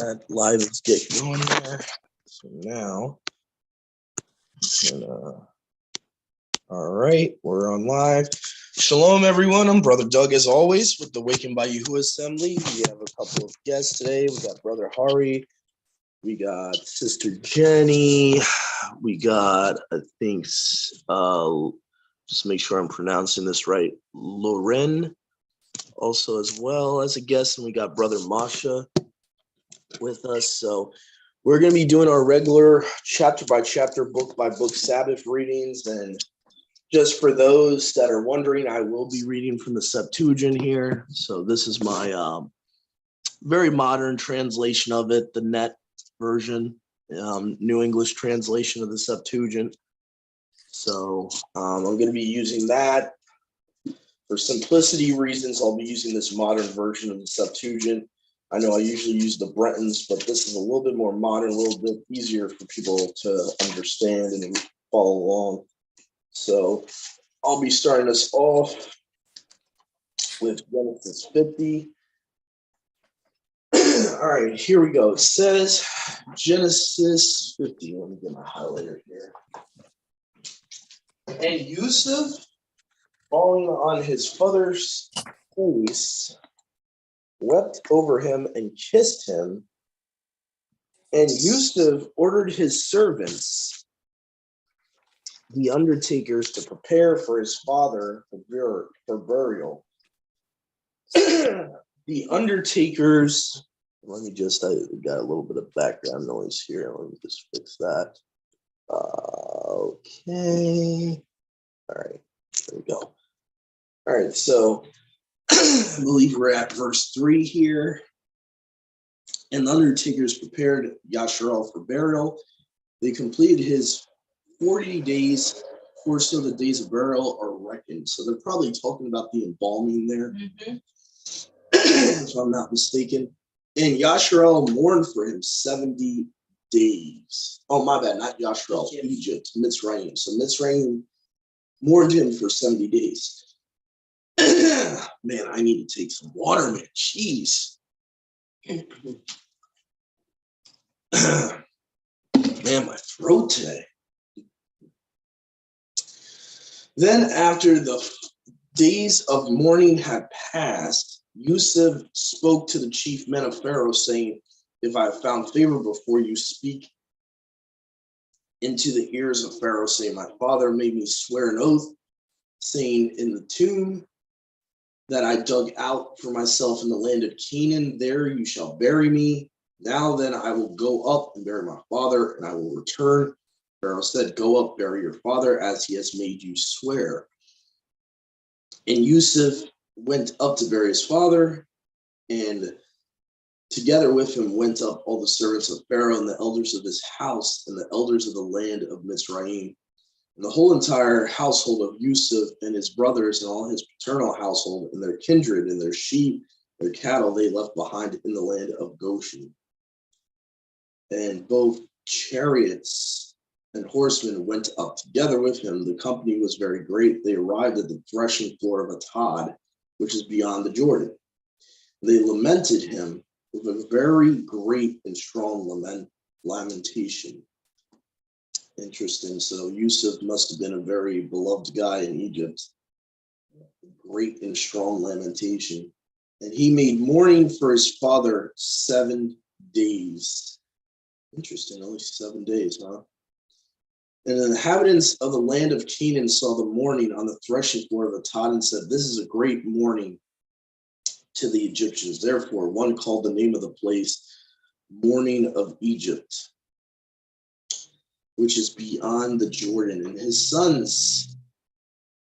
that live is get going there. So now, all right, we're on live. Shalom, everyone. I'm Brother Doug, as always, with the Waking by Yahuwah Assembly. We have a couple of guests today. We got Brother Hari. We got Sister Jenny. We got, I think, just make sure I'm pronouncing this right, Loren, also as well as a guest. And we got Brother Masha with us. So we're going to be doing our regular chapter by chapter, book by book Sabbath readings. And just for those that are wondering, I will be reading from the Septuagint here. So this is my very modern translation of it, the net version, New English translation of the Septuagint. So I'm going to be using that. For simplicity reasons, I'll be using this modern version of the Septuagint. I know I usually use the Bretons, but this is a little bit more modern, a little bit easier for people to understand and follow along. So I'll be starting us off with Genesis 50. All right, here we go. It says Genesis 50. Let me get my highlighter here. And Yusuf, falling on his father's face, wept over him and kissed him. And Yusuf ordered his servants, the undertakers, to prepare for his father for burial. The undertakers, I got a little bit of background noise here. Let me just fix that. Okay. All right, there we go. All right, so I believe we're at verse 3 here. And the undertakers prepared Yasharal for burial. They completed his 40 days, for so the days of burial are reckoned. So they're probably talking about the embalming there, if I'm not mistaken. And Yasharal mourned for him 70 days. Oh, my bad, not Yasharal, Egypt, Mitzrayim. So Mitzrayim mourned him for 70 days. Man, I need to take some water, man. Jeez. Man, my throat today. Then after the days of mourning had passed, Yusuf spoke to the chief men of Pharaoh, saying, if I have found favor before you, speak into the ears of Pharaoh, saying, my father made me swear an oath, saying, in the tomb that I dug out for myself in the land of Canaan, there you shall bury me. Now then I will go up and bury my father, and I will return. Pharaoh said, go up, bury your father, as he has made you swear. And Yusuf went up to bury his father, and together with him went up all the servants of Pharaoh, and the elders of his house, and the elders of the land of Mitzrayim. And the whole entire household of Yusuf and his brothers and all his paternal household and their kindred and their sheep, their cattle, they left behind in the land of Goshen. And both chariots and horsemen went up together with him. The company was very great. They arrived at the threshing floor of Atad, which is beyond the Jordan. They lamented him with a very great and strong lamentation. Interesting. So Yusuf must have been a very beloved guy in Egypt. Great and strong lamentation. And he made mourning for his father 7 days. Interesting. Only 7 days, huh? And the inhabitants of the land of Canaan saw the mourning on the threshing floor of Atad and said, this is a great mourning to the Egyptians. Therefore, one called the name of the place Mourning of Egypt, which is beyond the Jordan. And his sons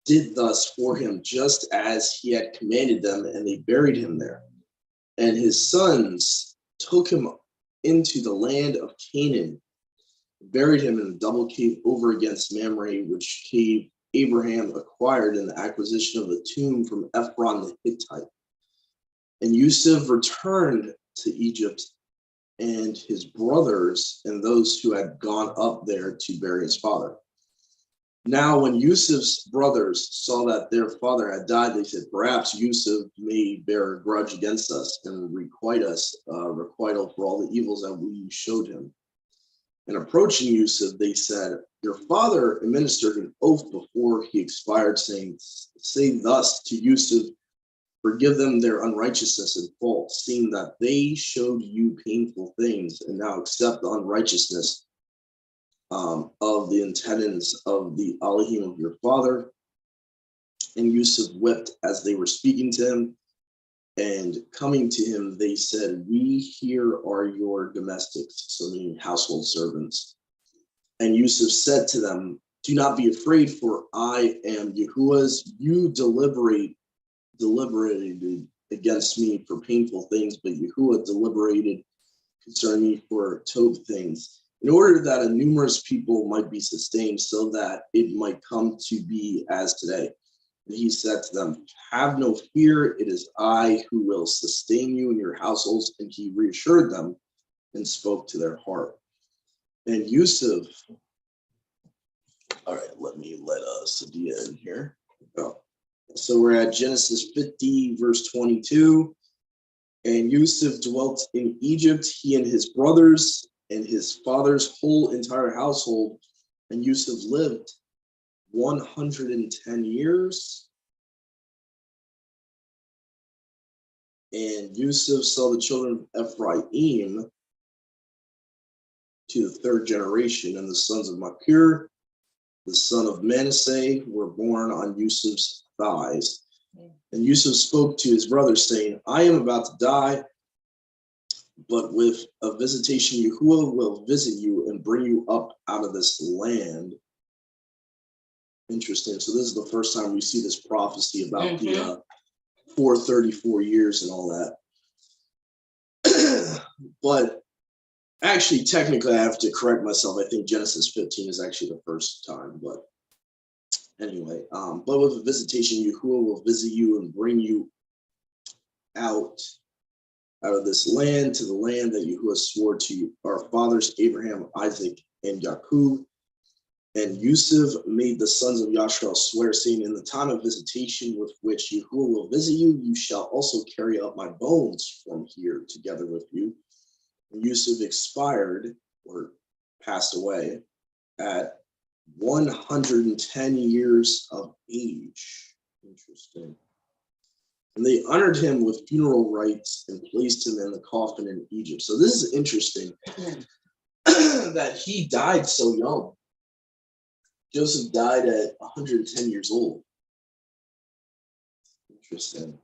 did thus for him, just as he had commanded them, and they buried him there. And his sons took him into the land of Canaan, buried him in a double cave over against Mamre, which cave Abraham acquired in the acquisition of the tomb from Ephron the Hittite. And Yusuf returned to Egypt, and his brothers and those who had gone up there to bury his father. Now, when Yusuf's brothers saw that their father had died, they said, perhaps Yusuf may bear a grudge against us and requite us requital for all the evils that we showed him. And approaching Yusuf, they said, your father administered an oath before he expired, saying, say thus to Yusuf, forgive them their unrighteousness and fault, seeing that they showed you painful things, and now accept the unrighteousness of the intendants of the Elohim of your father. And Yusuf wept as they were speaking to him. And coming to him, they said, we here are your domestics, so meaning household servants. And Yusuf said to them, do not be afraid, for I am Yahuwah's. You deliberated against me for painful things, but Yahuwah deliberated concerning me for tov things, in order that a numerous people might be sustained, so that it might come to be as today. And he said to them, have no fear, it is I who will sustain you and your households. And he reassured them and spoke to their heart. And Yusuf, all right, let Sadia in here. Oh. So we're at Genesis 50, verse 22. And Yusuf dwelt in Egypt, he and his brothers and his father's whole entire household. And Yusuf lived 110 years. And Yusuf saw the children of Ephraim to the third generation, and the sons of Machir, the son of Manasseh, were born on Yusuf's thighs. And Yusuf spoke to his brothers, saying, I am about to die, but with a visitation, Yahuwah will visit you and bring you up out of this land. Interesting. So this is the first time we see this prophecy about the 434 years and all that. But actually, technically, I have to correct myself. I think Genesis 15 is actually the first time. But anyway, but with a visitation, Yahuwah will visit you and bring you out of this land to the land that Yahuwah swore to our fathers, Abraham, Isaac, and Jacob. And Yusuf made the sons of Yashrael swear, saying, in the time of visitation with which Yahuwah will visit you, you shall also carry up my bones from here together with you. And Yusuf expired, or passed away, at 110 years of age. Interesting. And they honored him with funeral rites and placed him in the coffin in Egypt. So this is interesting that he died so young. Joseph died at 110 years old. Interesting.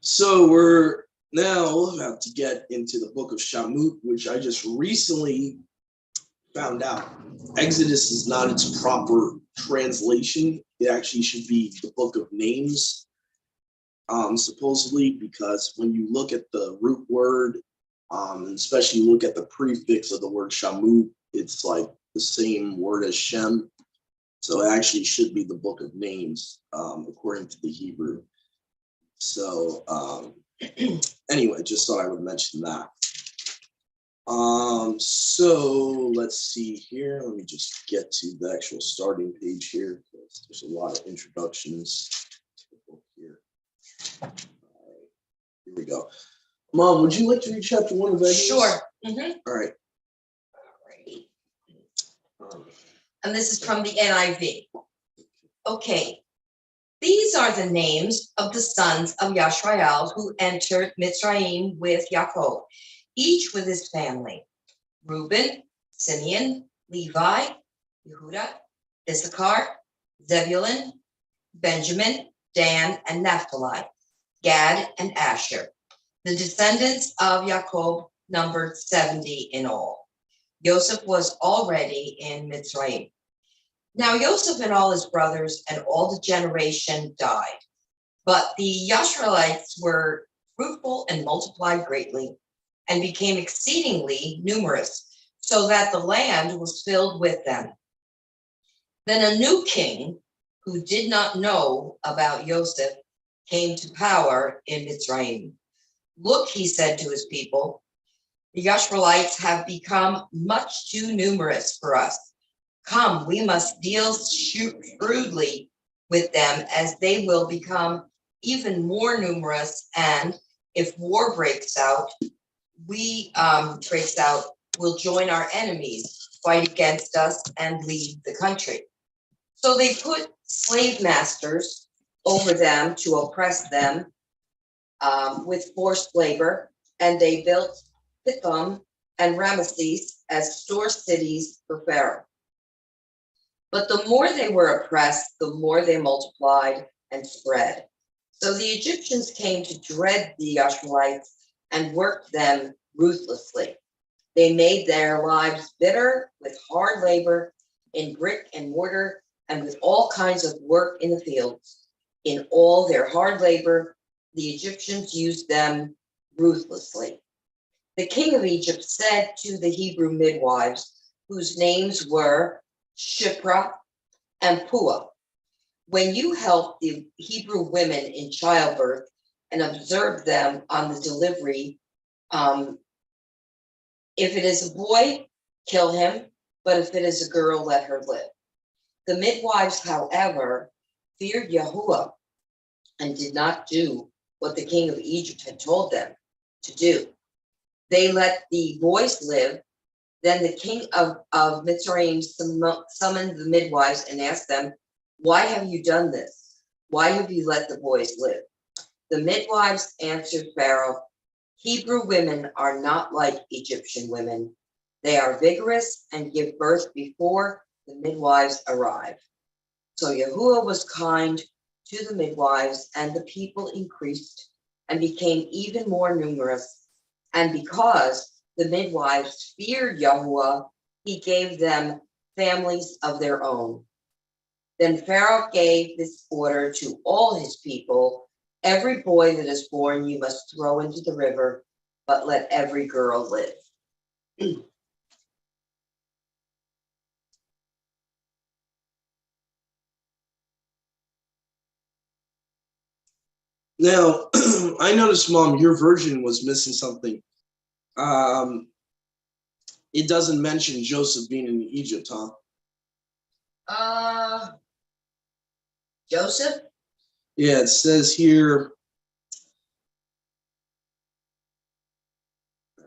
So we're now about to get into the book of Shamut, which I just recently found out. Exodus is not its proper translation. It actually should be the book of names, supposedly, because when you look at the root word, and especially look at the prefix of the word Shamut, it's like the same word as Shem. So it actually should be the book of names, according to the Hebrew. So anyway, just thought I would mention that. So let's see here. Let me just get to the actual starting page here, because there's a lot of introductions to the book here. All right, here we go. Mom, would you like to read chapter 1 of Exodus? Sure. All right. And this is from the NIV. Okay. These are the names of the sons of Yashrael who entered Mitzrayim with Yaakov, each with his family: Reuben, Simeon, Levi, Yehuda, Issachar, Zebulun, Benjamin, Dan, and Naphtali, Gad, and Asher. The descendants of Yaakov numbered 70 in all. Joseph was already in Mitzrayim. Now Joseph and all his brothers and all the generation died, but the Yashraelites were fruitful and multiplied greatly and became exceedingly numerous, so that the land was filled with them. Then a new king, who did not know about Joseph, came to power in Mitzrayim. Look, he said to his people, The Yashmalites have become much too numerous for us. Come, we must deal shrewdly with them, as they will become even more numerous. And if war breaks out, we'll join our enemies, fight against us, and leave the country. So they put slave masters over them to oppress them with forced labor, and they built Pithom and Ramesses as store cities for Pharaoh. But the more they were oppressed, the more they multiplied and spread. So the Egyptians came to dread the Ishmaelites and worked them ruthlessly. They made their lives bitter with hard labor in brick and mortar and with all kinds of work in the fields. In all their hard labor, the Egyptians used them ruthlessly. The king of Egypt said to the Hebrew midwives, whose names were Shipra and Puah, when you help the Hebrew women in childbirth and observe them on the delivery, if it is a boy, kill him, but if it is a girl, let her live. The midwives, however, feared Yahuwah and did not do what the king of Egypt had told them to do. They let the boys live. Then the king of Mitzrayim summoned the midwives and asked them, "Why have you done this? Why have you let the boys live?" The midwives answered Pharaoh, "Hebrew women are not like Egyptian women. They are vigorous and give birth before the midwives arrive." So Yahuwah was kind to the midwives, and the people increased and became even more numerous. And because the midwives feared Yahuwah, he gave them families of their own. Then Pharaoh gave this order to all his people: "Every boy that is born you must throw into the river, but let every girl live." Now, I noticed, Mom, your version was missing something. It doesn't mention Joseph being in Egypt, huh? Joseph? Yeah, it says here, I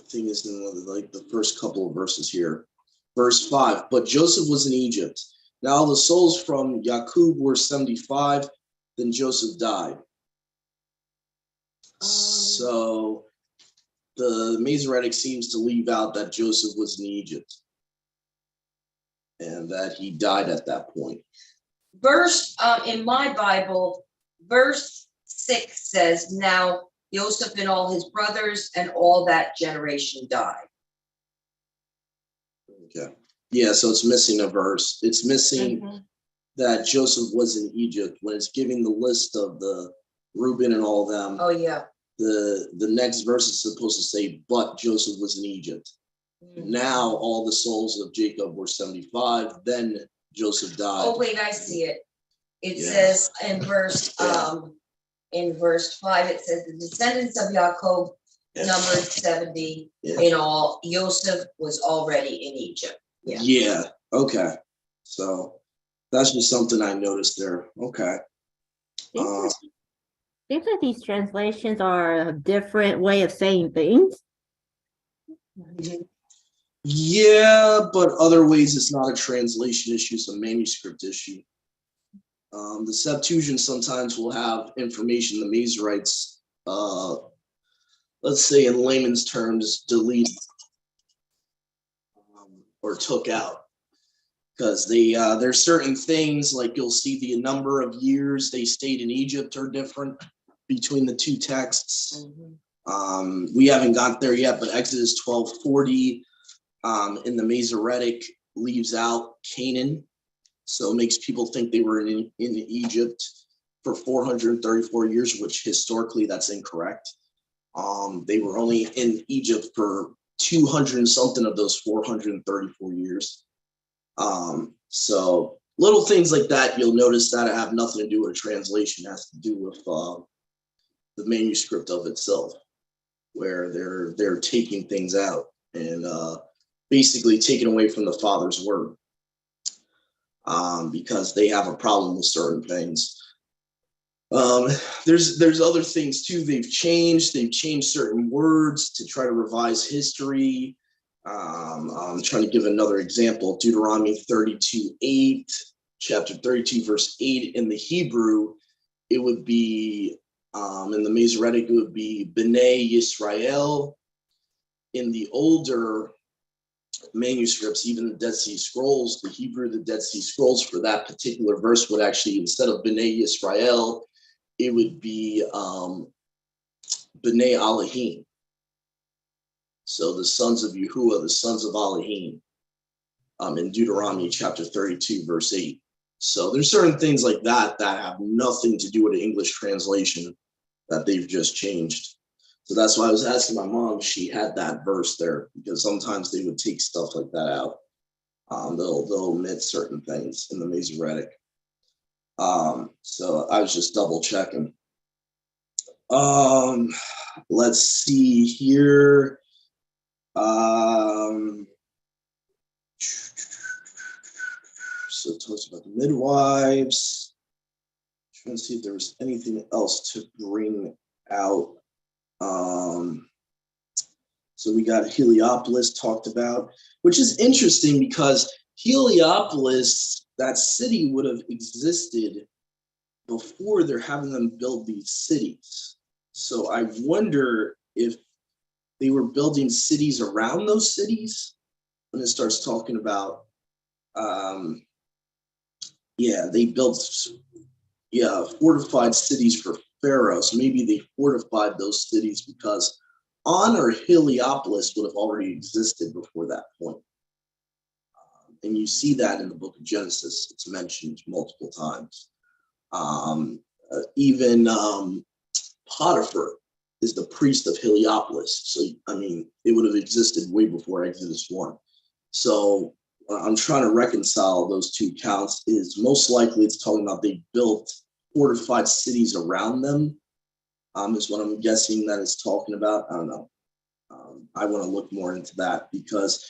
think it's in like the first couple of verses here. Verse 5, but Joseph was in Egypt. Now the souls from Jacob were 75, then Joseph died. So the Masoretic seems to leave out that Joseph was in Egypt and that he died at that point. In my Bible, verse 6 says, "Now Joseph and all his brothers and all that generation died." Okay. Yeah, so it's missing a verse. It's missing that Joseph was in Egypt when it's giving the list of the Reuben and all them. Oh, yeah. The next verse is supposed to say, but Joseph was in Egypt. Now all the souls of Jacob were 75, then Joseph died. Oh, wait, I see it. It says in verse 5, it says the descendants of Jacob numbered 70 in all. Joseph was already in Egypt. Yeah. Okay. So that's just something I noticed there. Okay. Seems like these translations are a different way of saying things. Yeah, but other ways it's not a translation issue, it's a manuscript issue. The Septuagint sometimes will have information the Masoretes, let's say in layman's terms, deleted or took out. Because there's certain things, like you'll see the number of years they stayed in Egypt are different between the two texts. We haven't got there yet, but Exodus 12:40 in the Masoretic leaves out Canaan. So it makes people think they were in Egypt for 434 years, which historically that's incorrect. They were only in Egypt for 200 and something of those 434 years. So little things like that, you'll notice that have nothing to do with translation, it has to do with the manuscript of itself. where they're taking things out and basically taking away from the Father's word, because they have a problem with certain things. There's other things too. They've changed certain words to try to revise history. I'm trying to give another example. Deuteronomy 32:8, chapter 32, verse 8 in the Hebrew, it would be, in the Masoretic, it would be B'nai Yisrael. In the older manuscripts, even the Dead Sea Scrolls, the Hebrew, the Dead Sea Scrolls for that particular verse would actually, instead of B'nai Yisrael, it would be B'nai Elohim. So the sons of Yahuwah, the sons of Elohim, in Deuteronomy chapter 32, verse 8. So there's certain things like that that have nothing to do with the English translation that they've just changed. So that's why I was asking my mom if she had that verse there, because sometimes they would take stuff like that out. They'll omit certain things in the Masoretic. So I was just double checking. Let's see here. So it talks about the midwives. Trying to see if there was anything else to bring out. So we got Heliopolis talked about, which is interesting because Heliopolis, that city, would have existed before they're having them build these cities. So I wonder if they were building cities around those cities when it starts talking about, they built, fortified cities for Pharaoh. So maybe they fortified those cities because On or Heliopolis would have already existed before that point. And you see that in the book of Genesis. It's mentioned multiple times. Even Potiphar is the priest of Heliopolis. So, I mean, it would have existed way before Exodus 1. So I'm trying to reconcile those two accounts. Is most likely it's talking about they built fortified cities around them, is what I'm guessing that it's talking about. I don't know. I want to look more into that because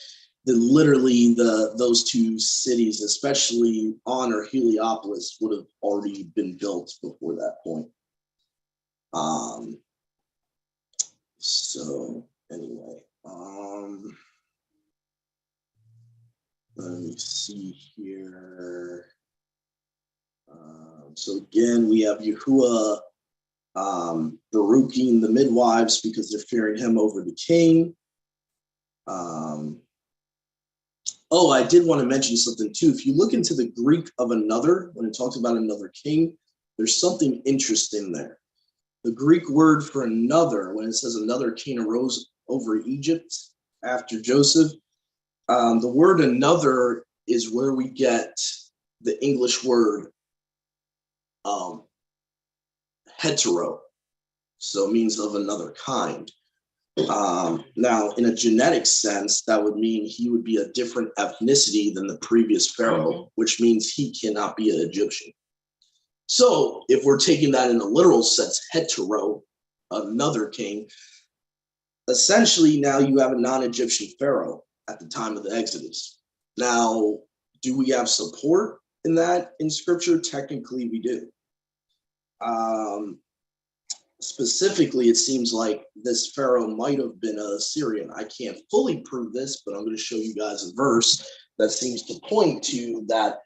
those two cities, especially On or Heliopolis, would have already been built before that point. So anyway, let me see here. So again, we have Yahuwah baruching the midwives because they're fearing him over the king. I did want to mention something too. If you look into the Greek of another, when it talks about another king, there's something interesting there. The Greek word for another, when it says another king arose over Egypt after Joseph, the word another is where we get the English word hetero. So it means of another kind. Now, in a genetic sense, that would mean he would be a different ethnicity than the previous pharaoh, which means he cannot be an Egyptian. So if we're taking that in a literal sense, hetero, another king, essentially now you have a non-Egyptian pharaoh at the time of the Exodus. Now, do we have support in that in scripture? Technically, we do. Specifically, it seems like this pharaoh might have been a Syrian. I can't fully prove this, but I'm going to show you guys a verse that seems to point to that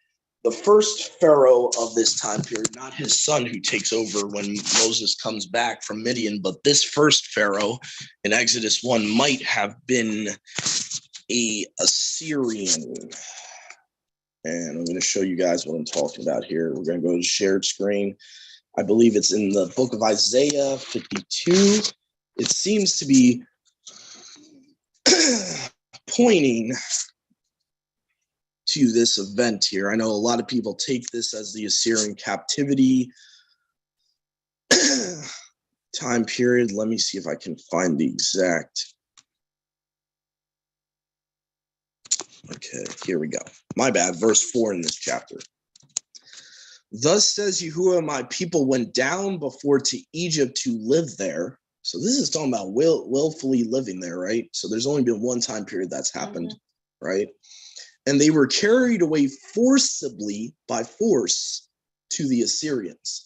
the first pharaoh of this time period, not his son who takes over when Moses comes back from Midian, but this first pharaoh in Exodus 1 might have been a Assyrian. And I'm going to show you guys what I'm talking about here. We're going to go to shared screen. I believe it's in the book of Isaiah 52. It seems to be pointing to this event here. I know a lot of people take this as the Assyrian captivity time period. Let me see if I can find the exact. Okay, here we go. My bad, verse 4 in this chapter. Thus says Yahuwah, my people went down before to Egypt to live there. So this is talking about willfully living there, right? So there's only been one time period that's happened, right? And they were carried away forcibly by force to the Assyrians.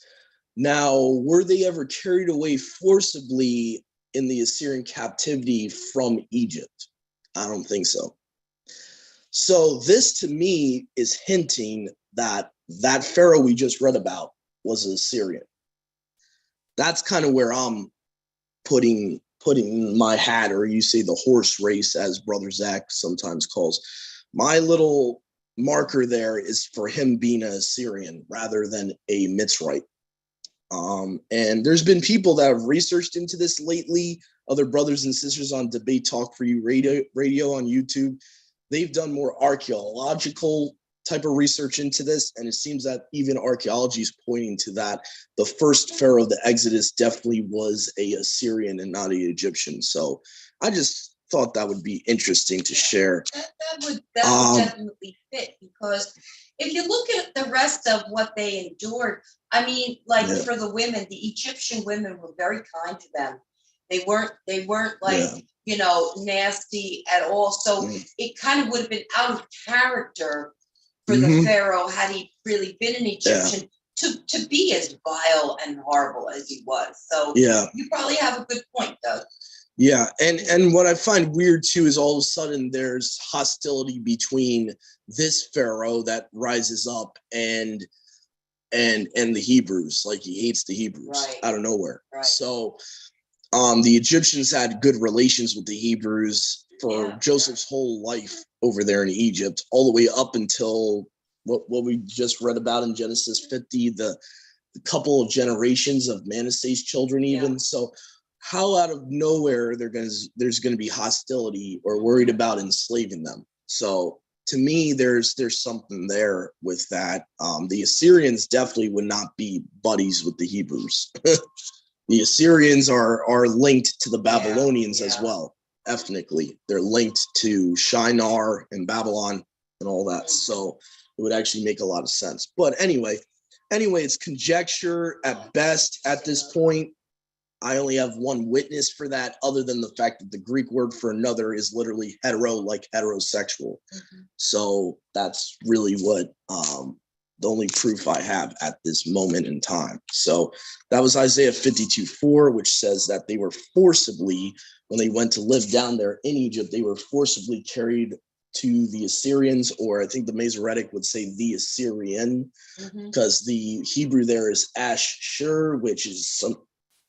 Now, were they ever carried away forcibly in the Assyrian captivity from Egypt? I don't think so. So this to me is hinting that that Pharaoh we just read about was an Assyrian. That's kind of where I'm putting my hat, or you say the horse race, as Brother Zach sometimes calls. My little marker there is for him being an Assyrian rather than a Mitzrite. And there's been people that have researched into this lately, other brothers and sisters on Debate Talk for You radio on YouTube. They've done more archaeological type of research into this, and it seems that even archaeology is pointing to that the first pharaoh of the Exodus definitely was a Assyrian and not an Egyptian. So I just thought that would be interesting to share. That would definitely fit, because if you look at the rest of what they endured, I mean, like for the women, the Egyptian women were very kind to them. They weren't like, nasty at all. So it kind of would have been out of character for the Pharaoh, had he really been an Egyptian, to be as vile and horrible as he was. So you probably have a good point, Doug. Yeah, and what I find weird too is all of a sudden there's hostility between this Pharaoh that rises up and the Hebrews. Like, he hates the Hebrews out of nowhere. Right. So the Egyptians had good relations with the Hebrews for Joseph's whole life over there in Egypt, all the way up until what we just read about in Genesis 50, the couple of generations of Manasseh's children even. So how out of nowhere there's going to be hostility or worried about enslaving them? So to me, there's something there with that. The Assyrians definitely would not be buddies with the Hebrews. The Assyrians are linked to the Babylonians as well, ethnically. They're linked to Shinar and Babylon and all that. So it would actually make a lot of sense. But anyway, it's conjecture at best at this point. I only have one witness for that, other than the fact that the Greek word for another is literally hetero, like heterosexual. So that's really what the only proof I have at this moment in time. So that was Isaiah 52:4, which says that they were forcibly, when they went to live down there in Egypt, they were forcibly carried to the Assyrians, or I think the Masoretic would say the Assyrian, because the Hebrew there is Ashur, which is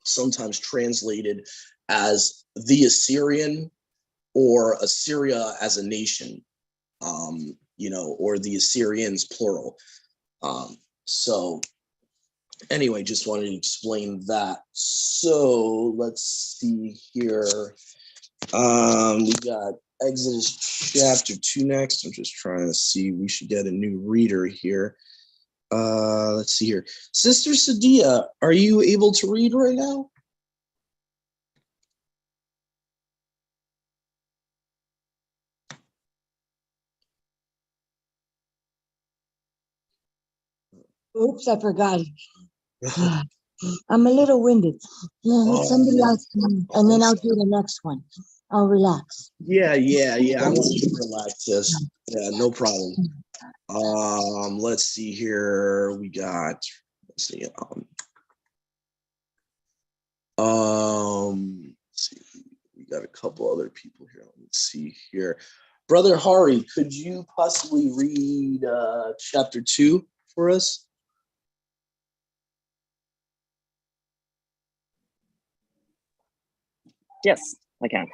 sometimes translated as the Assyrian or Assyria as a nation, or the Assyrians plural. So anyway, just wanted to explain that. So let's see here. We got Exodus chapter 2 next. I'm just trying to see. We should get a new reader here. Let's see here. Sister Sadia, are you able to read right now? Oops, I forgot. I'm a little winded. Somebody else, and then I'll do the next one. I'll relax. Yeah. I want you to relax, sis. Yeah, no problem. Let's see here. We got, let's see. Let's see. We got a couple other people here. Let's see here. Brother Hari, could you possibly read chapter 2 for us? Yes, I can.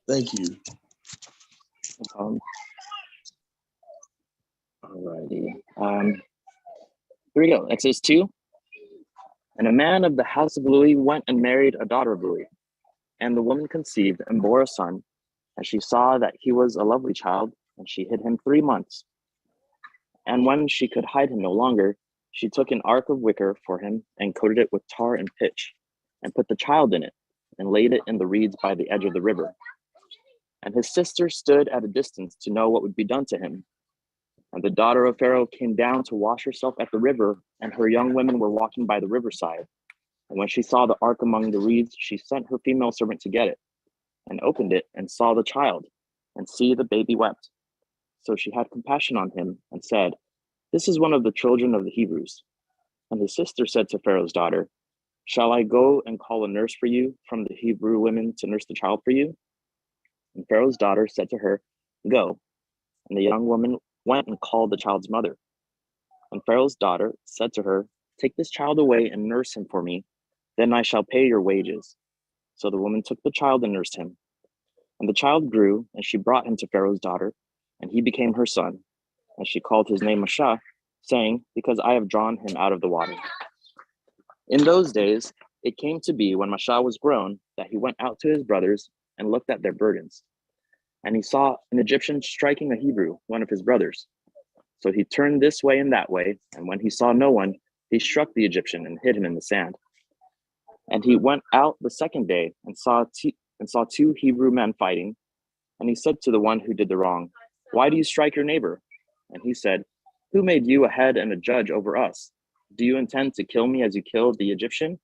Thank you. Alrighty. Here we go. Exodus 2. And a man of the house of Louis went and married a daughter of Louis. And the woman conceived and bore a son. And she saw that he was a lovely child, and she hid him 3 months. And when she could hide him no longer, she took an ark of wicker for him and coated it with tar and pitch, and put the child in it, and laid it in the reeds by the edge of the river. And his sister stood at a distance to know what would be done to him. And the daughter of Pharaoh came down to wash herself at the river, and her young women were walking by the riverside. And when she saw the ark among the reeds, she sent her female servant to get it, and opened it, and saw the child, and see, the baby wept. So she had compassion on him, and said, This is one of the children of the Hebrews. And his sister said to Pharaoh's daughter, Shall I go and call a nurse for you from the Hebrew women to nurse the child for you? And Pharaoh's daughter said to her, Go. And the young woman went and called the child's mother. And Pharaoh's daughter said to her, Take this child away and nurse him for me, then I shall pay your wages. So the woman took the child and nursed him. And the child grew, and she brought him to Pharaoh's daughter, and he became her son. And she called his name Mashah, saying, Because I have drawn him out of the water. In those days, it came to be when Mashah was grown that he went out to his brothers and looked at their burdens. And he saw an Egyptian striking a Hebrew, one of his brothers. So he turned this way and that way, and when he saw no one, he struck the Egyptian and hid him in the sand. And he went out the second day and saw two Hebrew men fighting. And he said to the one who did the wrong, Why do you strike your neighbor? And he said, Who made you a head and a judge over us? Do you intend to kill me as you killed the Egyptian?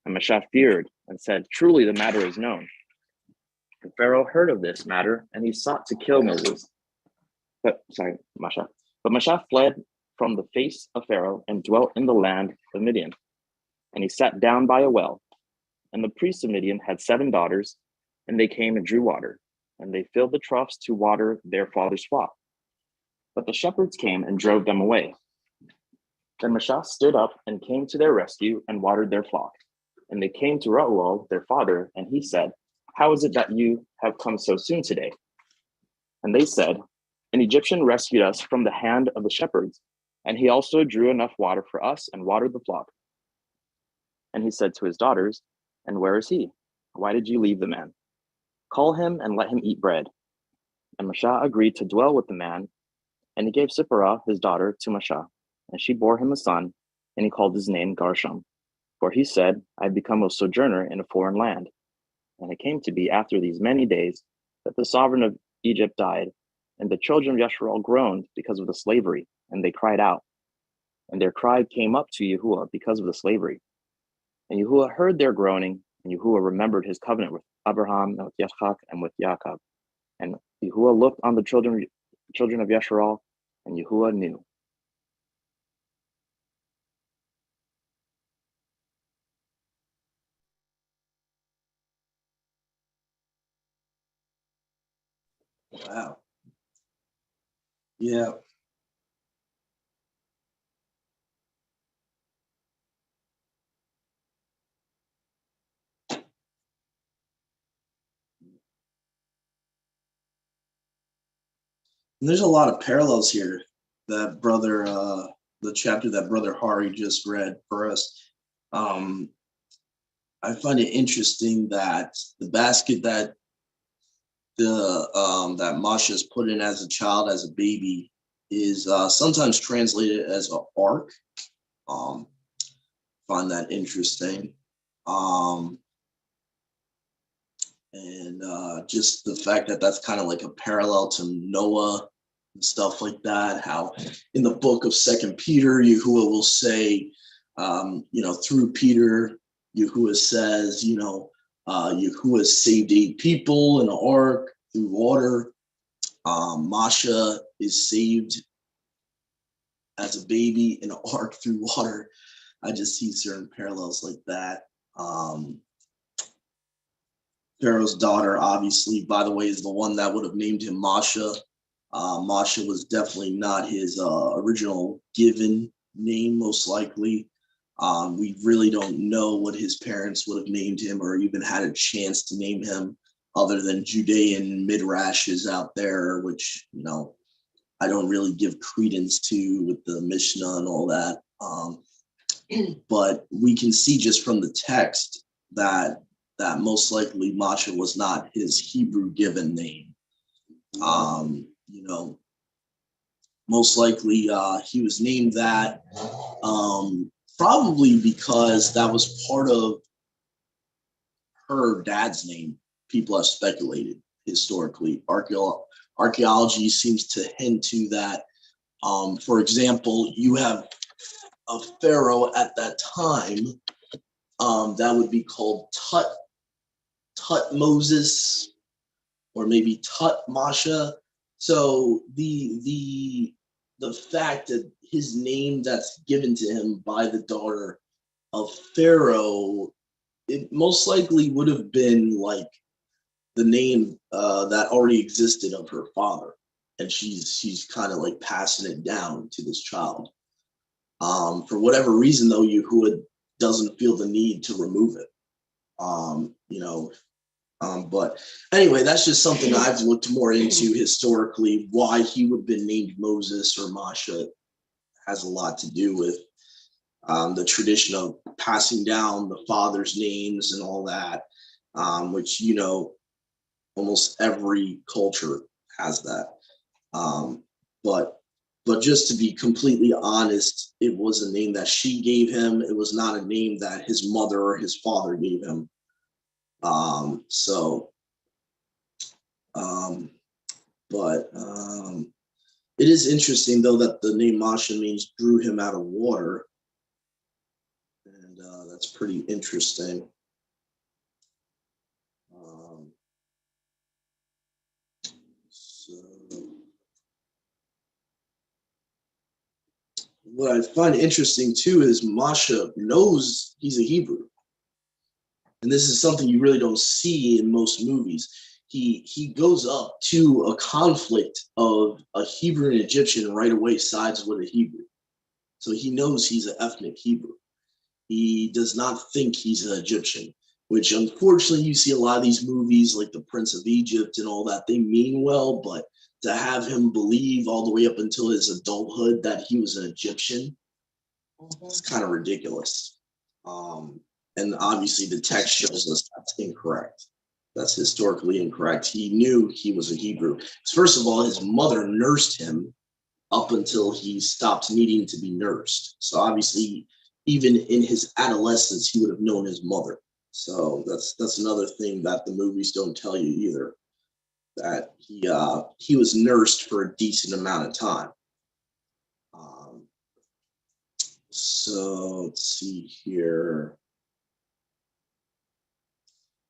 And Mashah feared and said, Truly the matter is known. And Pharaoh heard of this matter, and he sought to kill Mashah. But Mashah fled from the face of Pharaoh and dwelt in the land of Midian. And he sat down by a well. And the priests of Midian had 7 daughters, and they came and drew water, and they filled the troughs to water their father's flock. But the shepherds came and drove them away. Then Mashah stood up and came to their rescue and watered their flock. And they came to Reuel, their father, and he said, How is it that you have come so soon today? And they said, An Egyptian rescued us from the hand of the shepherds, and he also drew enough water for us and watered the flock. And he said to his daughters, And where is he? Why did you leave the man? Call him and let him eat bread. And Mashah agreed to dwell with the man, and he gave Sipporah, his daughter, to Mashah, and she bore him a son, and he called his name Gershom. For he said, I have become a sojourner in a foreign land. And it came to be after these many days that the sovereign of Egypt died, and the children of Yasharal groaned because of the slavery, and they cried out. And their cry came up to Yahuwah because of the slavery. And Yahuwah heard their groaning, and Yahuwah remembered his covenant with Abraham, and with Yitzchak, and with Jacob. And Yahuwah looked on the children of Yasharal, and Yahuwah knew. Wow. Yeah. And there's a lot of parallels here that the chapter that Brother Hari just read for us. I find it interesting that the basket that that Masha's put in as a child, as a baby, is sometimes translated as an ark. Find that interesting. And just the fact that that's kind of like a parallel to Noah and stuff like that. How in the book of Second Peter, Yahuwah will say, through Peter, Yahuwah says, Yahuwah saved 8 people in an ark through water. Masha is saved as a baby in an ark through water. I just see certain parallels like that. Pharaoh's daughter, obviously, by the way, is the one that would have named him Masha. Masha was definitely not his original given name, most likely. We really don't know what his parents would have named him or even had a chance to name him, other than Judean midrashes out there, which, I don't really give credence to with the Mishnah and all that. But we can see just from the text that most likely Masha was not his Hebrew given name. Most likely he was named that probably because that was part of her dad's name. People have speculated historically. Archaeology seems to hint to that. For example, you have a pharaoh at that time that would be called Moses, or maybe Masha. So the fact that his name that's given to him by the daughter of Pharaoh, it most likely would have been like the name that already existed of her father, and she's kind of like passing it down to this child. For whatever reason, though, Yahuwah doesn't feel the need to remove it. But anyway, that's just something I've looked more into historically. Why he would have been named Moses or Masha has a lot to do with the tradition of passing down the father's names and all that, which, almost every culture has that. But just to be completely honest, it was a name that she gave him. It was not a name that his mother or his father gave him. But it is interesting, though, that the name Masha means drew him out of water. And that's pretty interesting. What I find interesting, too, is Masha knows he's a Hebrew. And this is something you really don't see in most movies. He goes up to a conflict of a Hebrew and Egyptian right away, sides with a Hebrew. So he knows he's an ethnic Hebrew. He does not think he's an Egyptian, which unfortunately you see a lot of these movies like The Prince of Egypt and all that. They mean well, but to have him believe all the way up until his adulthood that he was an Egyptian, it's kind of ridiculous. And obviously the text shows us that's incorrect. That's historically incorrect. He knew he was a Hebrew. First of all, his mother nursed him up until he stopped needing to be nursed. So obviously, even in his adolescence, he would have known his mother. So that's another thing that the movies don't tell you either, that he was nursed for a decent amount of time. So let's see here.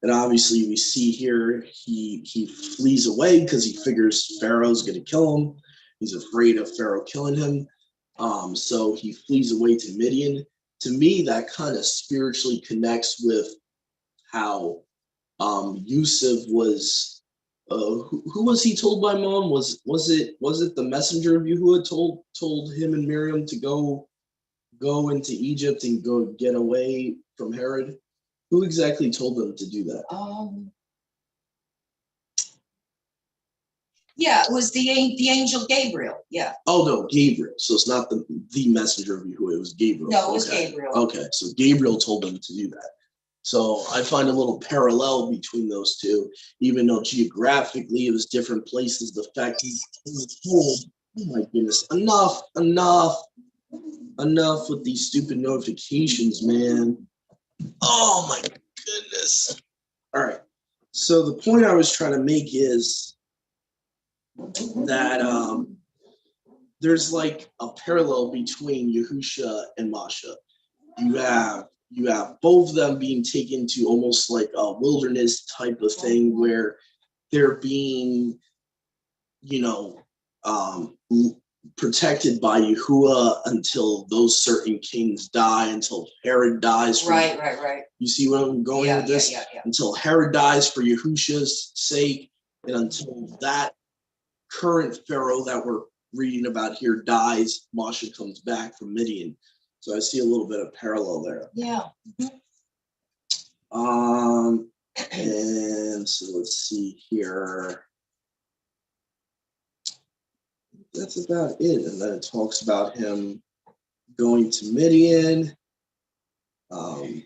And obviously we see here he flees away because he figures Pharaoh's going to kill him. He's afraid of Pharaoh killing him. So he flees away to Midian. To me, that kind of spiritually connects with how Yusuf was. Who was he told by mom? Was it the messenger of Yahuwah told him and Miriam to go into Egypt and go get away from Herod? Who exactly told them to do that? Yeah, it was the angel Gabriel. Yeah. Oh no, Gabriel. So it's not the messenger of Yahuwah. It was Gabriel. No, it was Gabriel. Okay, so Gabriel told them to do that. So I find a little parallel between those two, even though geographically it was different places. The fact he was told, oh my goodness, enough with these stupid notifications, man. Oh my goodness. All right. So the point I was trying to make is that there's like a parallel between Yahusha and Masha. You have both of them being taken to almost like a wilderness type of thing where they're being, protected by Yahuwah until those certain kings die, until Herod dies. Right. You see where I'm going with this? Yeah. Until Herod dies for Yahusha's sake, and until that current Pharaoh that we're reading about here dies, Masha comes back from Midian. So I see a little bit of parallel there. Yeah. And so let's see here. That's about it. And then it talks about him going to Midian, drawing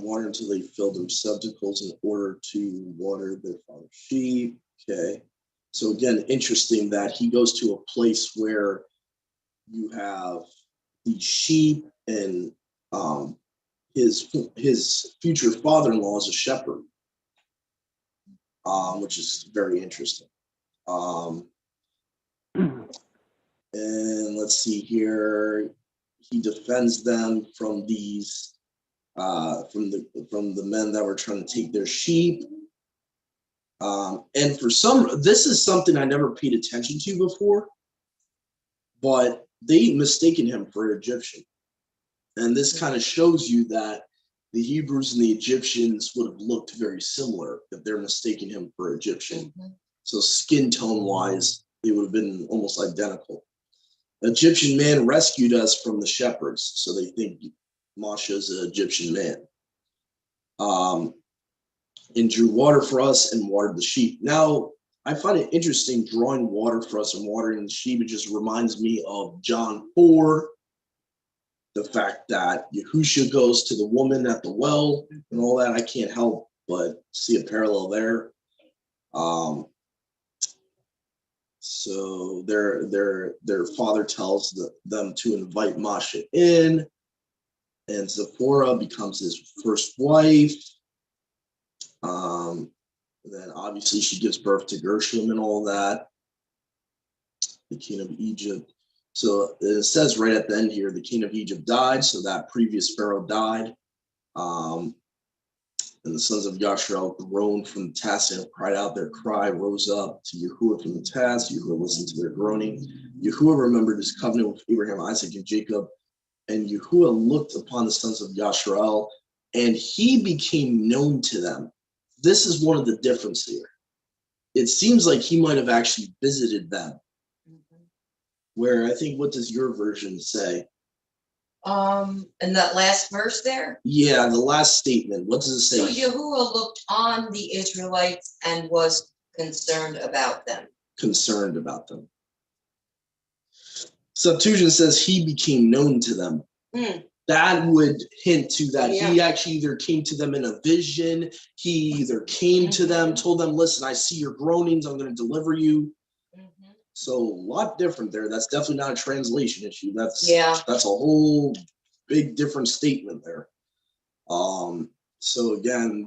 water until they filled their receptacles in order to water their father's sheep. Okay. So again, interesting that he goes to a place where you have the sheep, and his future father-in-law is a shepherd, which is very interesting. And let's see here, he defends them from these from the men that were trying to take their sheep. And this is something I never paid attention to before, but they mistaken him for an Egyptian. And this kind of shows you that the Hebrews and the Egyptians would have looked very similar if they're mistaking him for Egyptian. Mm-hmm. So skin tone wise, they would have been almost identical. An Egyptian man rescued us from the shepherds, so they think Moshe is an Egyptian man. And drew water for us and watered the sheep. Now, I find it interesting drawing water for us and watering the sheep. It just reminds me of John 4, the fact that Yahusha goes to the woman at the well and all that. I can't help but see a parallel there. So their father tells them to invite Moshe in, and Zipporah becomes his first wife. Then obviously she gives birth to Gershom and all that, the king of Egypt. So it says right at the end here, the king of Egypt died, so that previous pharaoh died. And the sons of Yashrael groaned from the task and cried out. Their cry rose up to Yahuwah from the task. Yahuwah listened to their groaning. Yahuwah remembered his covenant with Abraham, Isaac, and Jacob. And Yahuwah looked upon the sons of Yashrael, and he became known to them. This is one of the differences here. It seems like he might have actually visited them. Mm-hmm. Where I think, what does your version say? In that last verse there? Yeah, the last statement. What does it say? So Yahuwah looked on the Israelites and was concerned about them. Concerned about them. Septuagint says he became known to them. Mm. That would hint to that he actually either came to them in a vision, he either came to them, told them, listen, I see your groanings, I'm going to deliver you. Mm-hmm. So a lot different there. That's definitely not a translation issue. That's a whole big different statement there. So again,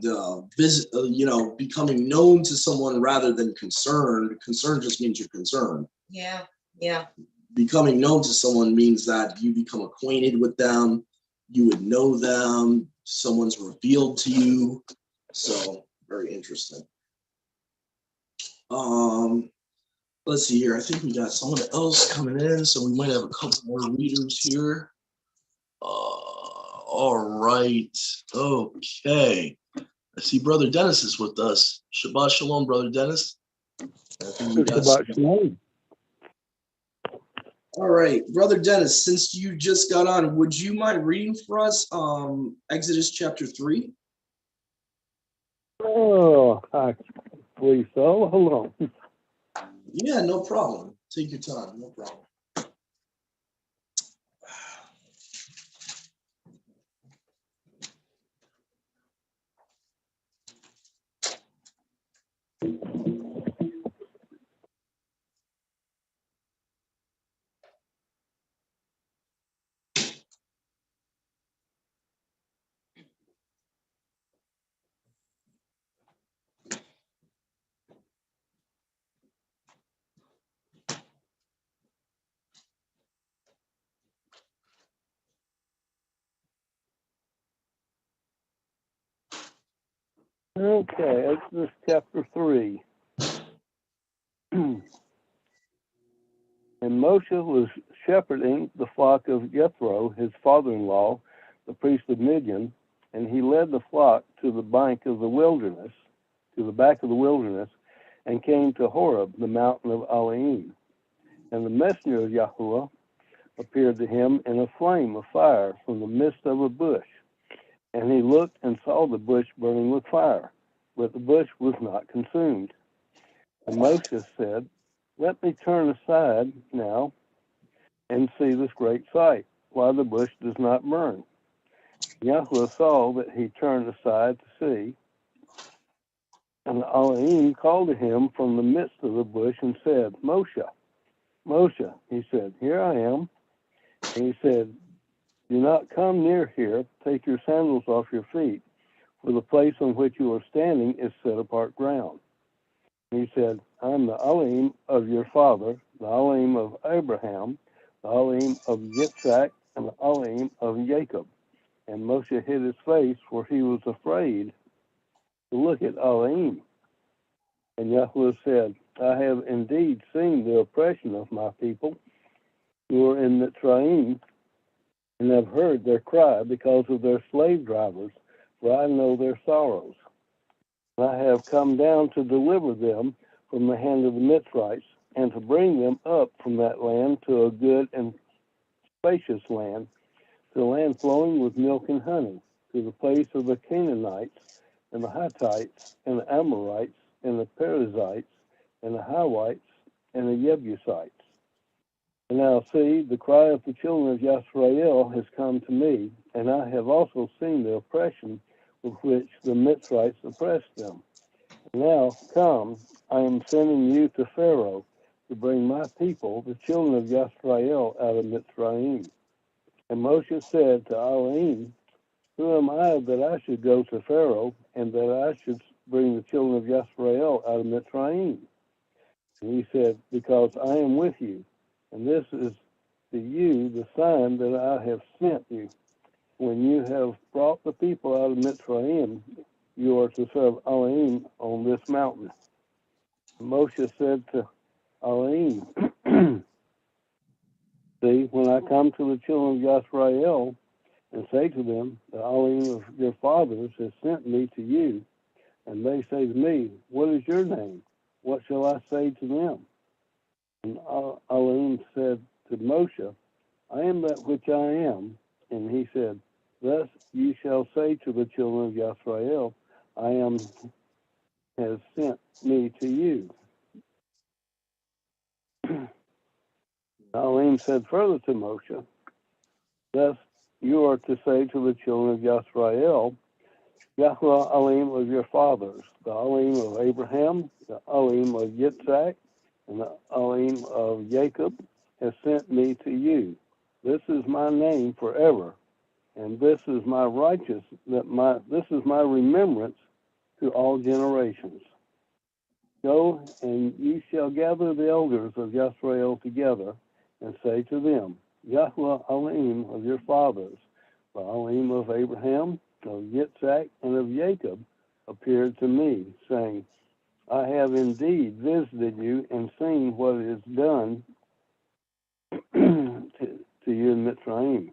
becoming known to someone rather than concerned. Concern just means you're concerned. Yeah. Becoming known to someone means that you become acquainted with them, you would know them, someone's revealed to you. So very interesting. Let's see here. I think we got someone else coming in, so we might have a couple more readers here. All right. Okay. I see Brother Dennis is with us. Shabbat Shalom, Brother Dennis. Shabbat Shalom. All right, Brother Dennis, since you just got on, would you mind reading for us Exodus chapter 3? Oh, I believe so. Hold on. Yeah, no problem. Take your time, no problem. Okay, Exodus chapter 3. And Moshe was shepherding the flock of Jethro, his father-in-law, the priest of Midian, and he led the flock to the back of the wilderness, and came to Horeb, the mountain of Elohim. And the messenger of Yahuwah appeared to him in a flame of fire from the midst of a bush. And he looked and saw the bush burning with fire, but the bush was not consumed. And Moshe said, let me turn aside now and see this great sight, why the bush does not burn. Yahuwah saw that he turned aside to see, and Elohim called to him from the midst of the bush and said, Moshe, Moshe. He said, here I am. And he said, do not come near here. Take your sandals off your feet, for the place on which you are standing is set apart ground. And he said, I am the Elohim of your father, the Elohim of Abraham, the Elohim of Yitzhak, and the Elohim of Jacob. And Moshe hid his face, for he was afraid to look at Elohim. And Yahweh said, I have indeed seen the oppression of my people who are in Mitzrayim, and have heard their cry because of their slave drivers, for I know their sorrows. I have come down to deliver them from the hand of the Mitzrites, and to bring them up from that land to a good and spacious land, to a land flowing with milk and honey, to the place of the Canaanites, and the Hittites, and the Amorites, and the Perizzites, and the Hivites, and the Jebusites. And now see, the cry of the children of Yisrael has come to me, and I have also seen the oppression with which the Mitzrites oppressed them. Now come, I am sending you to Pharaoh to bring my people, the children of Yisrael, out of Mitzrayim. And Moshe said to Elohim, who am I that I should go to Pharaoh, and that I should bring the children of Yisrael out of Mitzrayim? And he said, because I am with you, and this is to you the sign that I have sent you. When you have brought the people out of Mitzrayim, you are to serve Elohim on this mountain. Moshe said to Elohim, see, when I come to the children of Yisrael and say to them, the Elohim of your fathers has sent me to you, and they say to me, what is your name? What shall I say to them? And Elohim said to Moshe, I am that which I am. And he said, thus you shall say to the children of Yisrael, I am has sent me to you. Elohim said further to Moshe, thus you are to say to the children of Yisrael, Yahweh Elohim of your fathers, the Elohim of Abraham, the Elohim of Yitzhak, and the Elohim of Jacob has sent me to you. This is my name forever, and this is my this is my remembrance to all generations. Go, and you shall gather the elders of Yisrael together, and say to them, Yahweh Elohim of your fathers, the Elohim of Abraham, of Yitzhak, and of Jacob, appeared to me, saying, I have indeed visited you and seen what is done to you in Mitzrayim.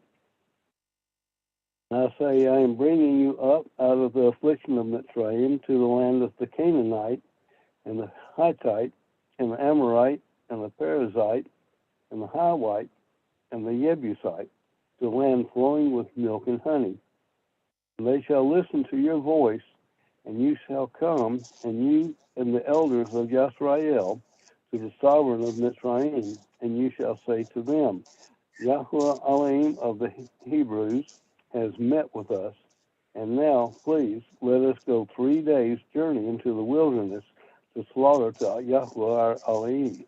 I say, I am bringing you up out of the affliction of Mitzrayim to the land of the Canaanite, and the Hittite, and the Amorite, and the Perizzite, and the Hivite, and the Jebusite, to land flowing with milk and honey. And they shall listen to your voice, and you shall come, and you and the elders of Yisrael, to the sovereign of Mitzrayim, and you shall say to them, Yahweh Elohim of the Hebrews has met with us, and now, please, let us go 3 days' journey into the wilderness to slaughter to Yahweh our Elohim.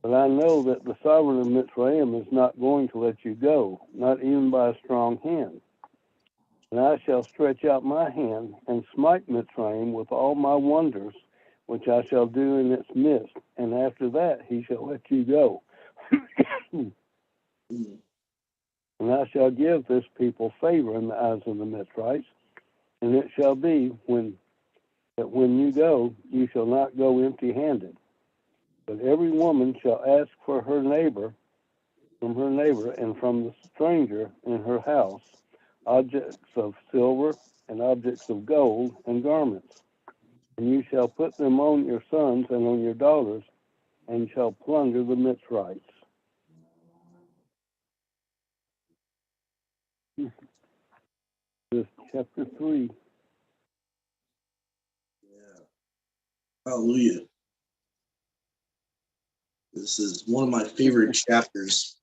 But I know that the sovereign of Mitzrayim is not going to let you go, not even by a strong hand. And I shall stretch out my hand and smite Mitzrayim with all my wonders, which I shall do in its midst. And after that he shall let you go. And I shall give this people favor in the eyes of the Mitzrites. And it shall be that when you go, you shall not go empty-handed. But every woman shall ask for her neighbor, from her neighbor, and from the stranger in her house, objects of silver and objects of gold and garments. And you shall put them on your sons and on your daughters, and shall plunder the Mitzrites. This is chapter 3. Yeah. Hallelujah. This is one of my favorite chapters.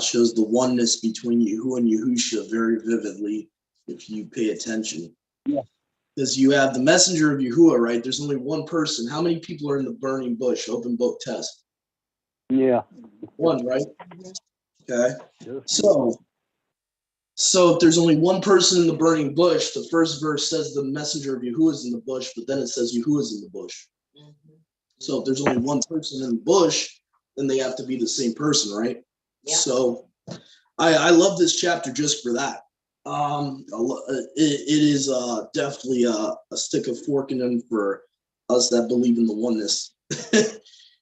Shows the oneness between Yahuwah and Yahusha very vividly if you pay attention. Yeah. Because you have the messenger of Yahuwah, right? There's only one person. How many people are in the burning bush? Open book test. Yeah. One, right? Okay. Yes. So if there's only one person in the burning bush, the first verse says the messenger of Yahuwah is in the bush, but then it says Yahuwah is in the bush. So if there's only one person in the bush, then they have to be the same person, right? Yeah. So I love this chapter just for that. It is definitely a stick of fork in them for us that believe in the oneness.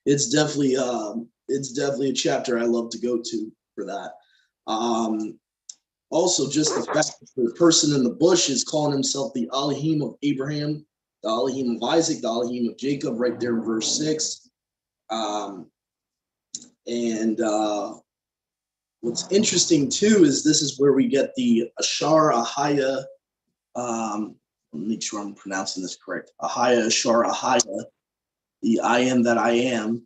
It's definitely a chapter I love to go to for that. Also, just the fact that the person in the bush is calling himself the Elohim of Abraham, the Elohim of Isaac, the Elohim of Jacob, right there in verse 6. And what's interesting too is this is where we get the Ashar Ahaya. Let me make sure I'm pronouncing this correct. Ahaya, Ashar Ahaya, the I am that I am.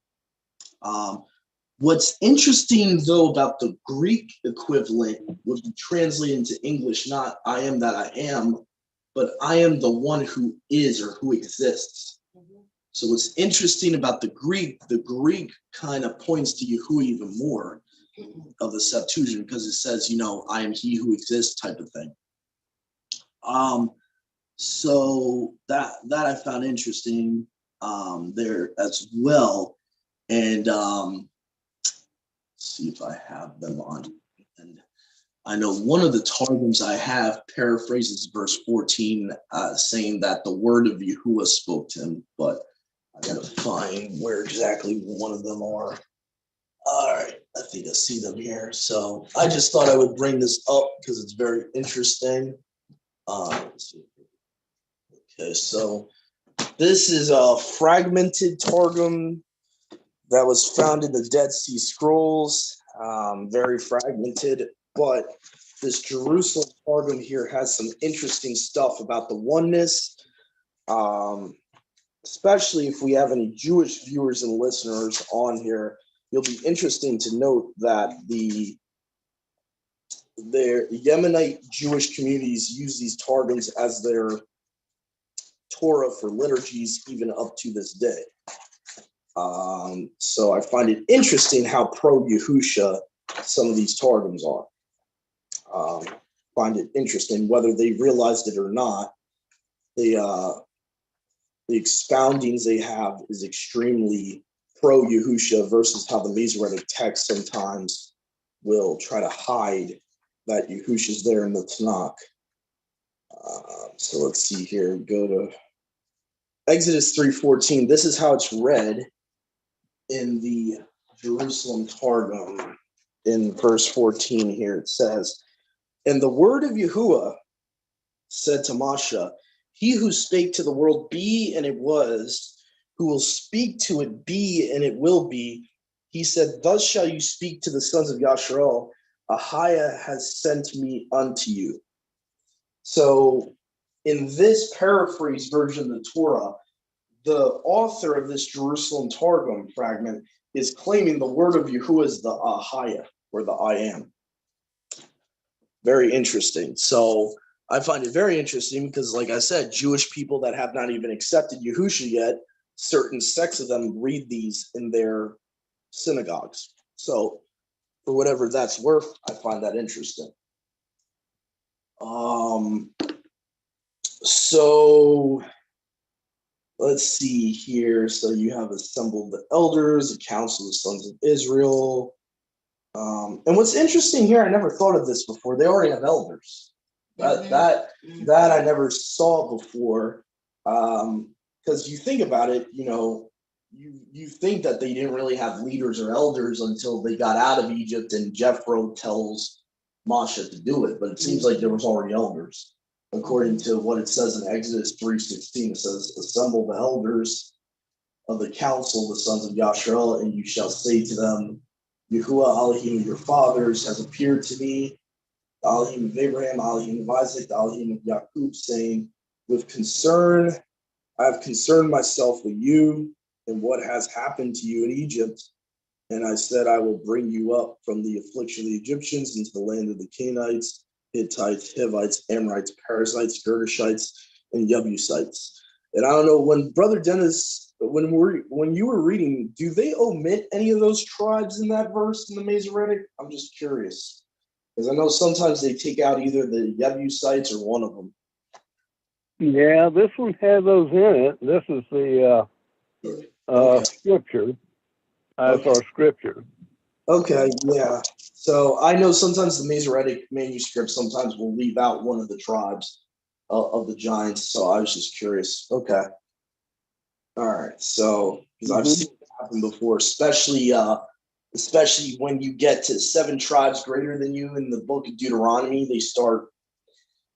What's interesting though about the Greek equivalent would be translated into English, not I am that I am, but I am the one who is or who exists. So what's interesting about the Greek kind of points to Yahuwah even more of the Septuagint because it says, I am he who exists type of thing. So that I found interesting there as well. And see if I have them on. And I know one of the targums I have paraphrases verse 14, saying that the word of Yahuwah spoke to him, but I gotta find where exactly one of them are. All right, I think I see them here. So I just thought I would bring this up because it's very interesting. Let's see. Okay, so this is a fragmented targum that was found in the Dead Sea Scrolls, very fragmented, but this Jerusalem targum here has some interesting stuff about the oneness, especially if we have any Jewish viewers and listeners on here. It'll be interesting to note that their Yemenite Jewish communities use these targums as their Torah for liturgies even up to this day. So I find it interesting how pro-Yahusha some of these targums are. Find it interesting whether they realized it or not. The expoundings they have is extremely pro-Yahusha versus how the Masoretic text sometimes will try to hide that Yahusha's there in the Tanakh. So let's see here. Go to Exodus 3:14. This is how it's read in the Jerusalem Targum. In verse 14 here, it says, "And the word of Yahuwah said to Moshe, he who spake to the world be and it was, who will speak to it be and it will be. He said, thus shall you speak to the sons of Yasharal. Ahiah has sent me unto you." So in this paraphrase version of the Torah, the author of this Jerusalem Targum fragment is claiming the word of Yahuwah is the Ahiah, or the I am. Very interesting. So I find it very interesting because, like I said, Jewish people that have not even accepted Yahusha yet, certain sects of them read these in their synagogues. So for whatever that's worth, I find that interesting. So let's see here. So you have assembled the elders, the council of the sons of Israel. And what's interesting here, I never thought of this before. They already have elders. That I never saw before. Because you think about it, you think that they didn't really have leaders or elders until they got out of Egypt and Jethro tells Moshe to do it. But it seems like there was already elders. According to what it says in Exodus 3:16, it says, "Assemble the elders of the council, the sons of Yasharal, and you shall say to them, Yahuwah Elohim of your fathers has appeared to me, the Elohim of Abraham, Elohim of Isaac, the Elohim of Jacob, saying, with concern, I have concerned myself with you and what has happened to you in Egypt. And I said, I will bring you up from the affliction of the Egyptians into the land of the Canaanites, Hittites, Hivites, Amorites, Perizzites, Girgashites, and Jebusites." And I don't know, when Brother Dennis, when you were reading, do they omit any of those tribes in that verse in the Masoretic? I'm just curious, because I know sometimes they take out either the Jebusites or one of them. Yeah, this one has those in it. This is the Okay. scripture. That's our scripture. Okay, yeah. So I know sometimes the Masoretic manuscript sometimes will leave out one of the tribes of the giants. So I was just curious. Okay. All right. So because I've Mhm. seen it happen before, especially when you get to 7 tribes greater than you in the book of Deuteronomy,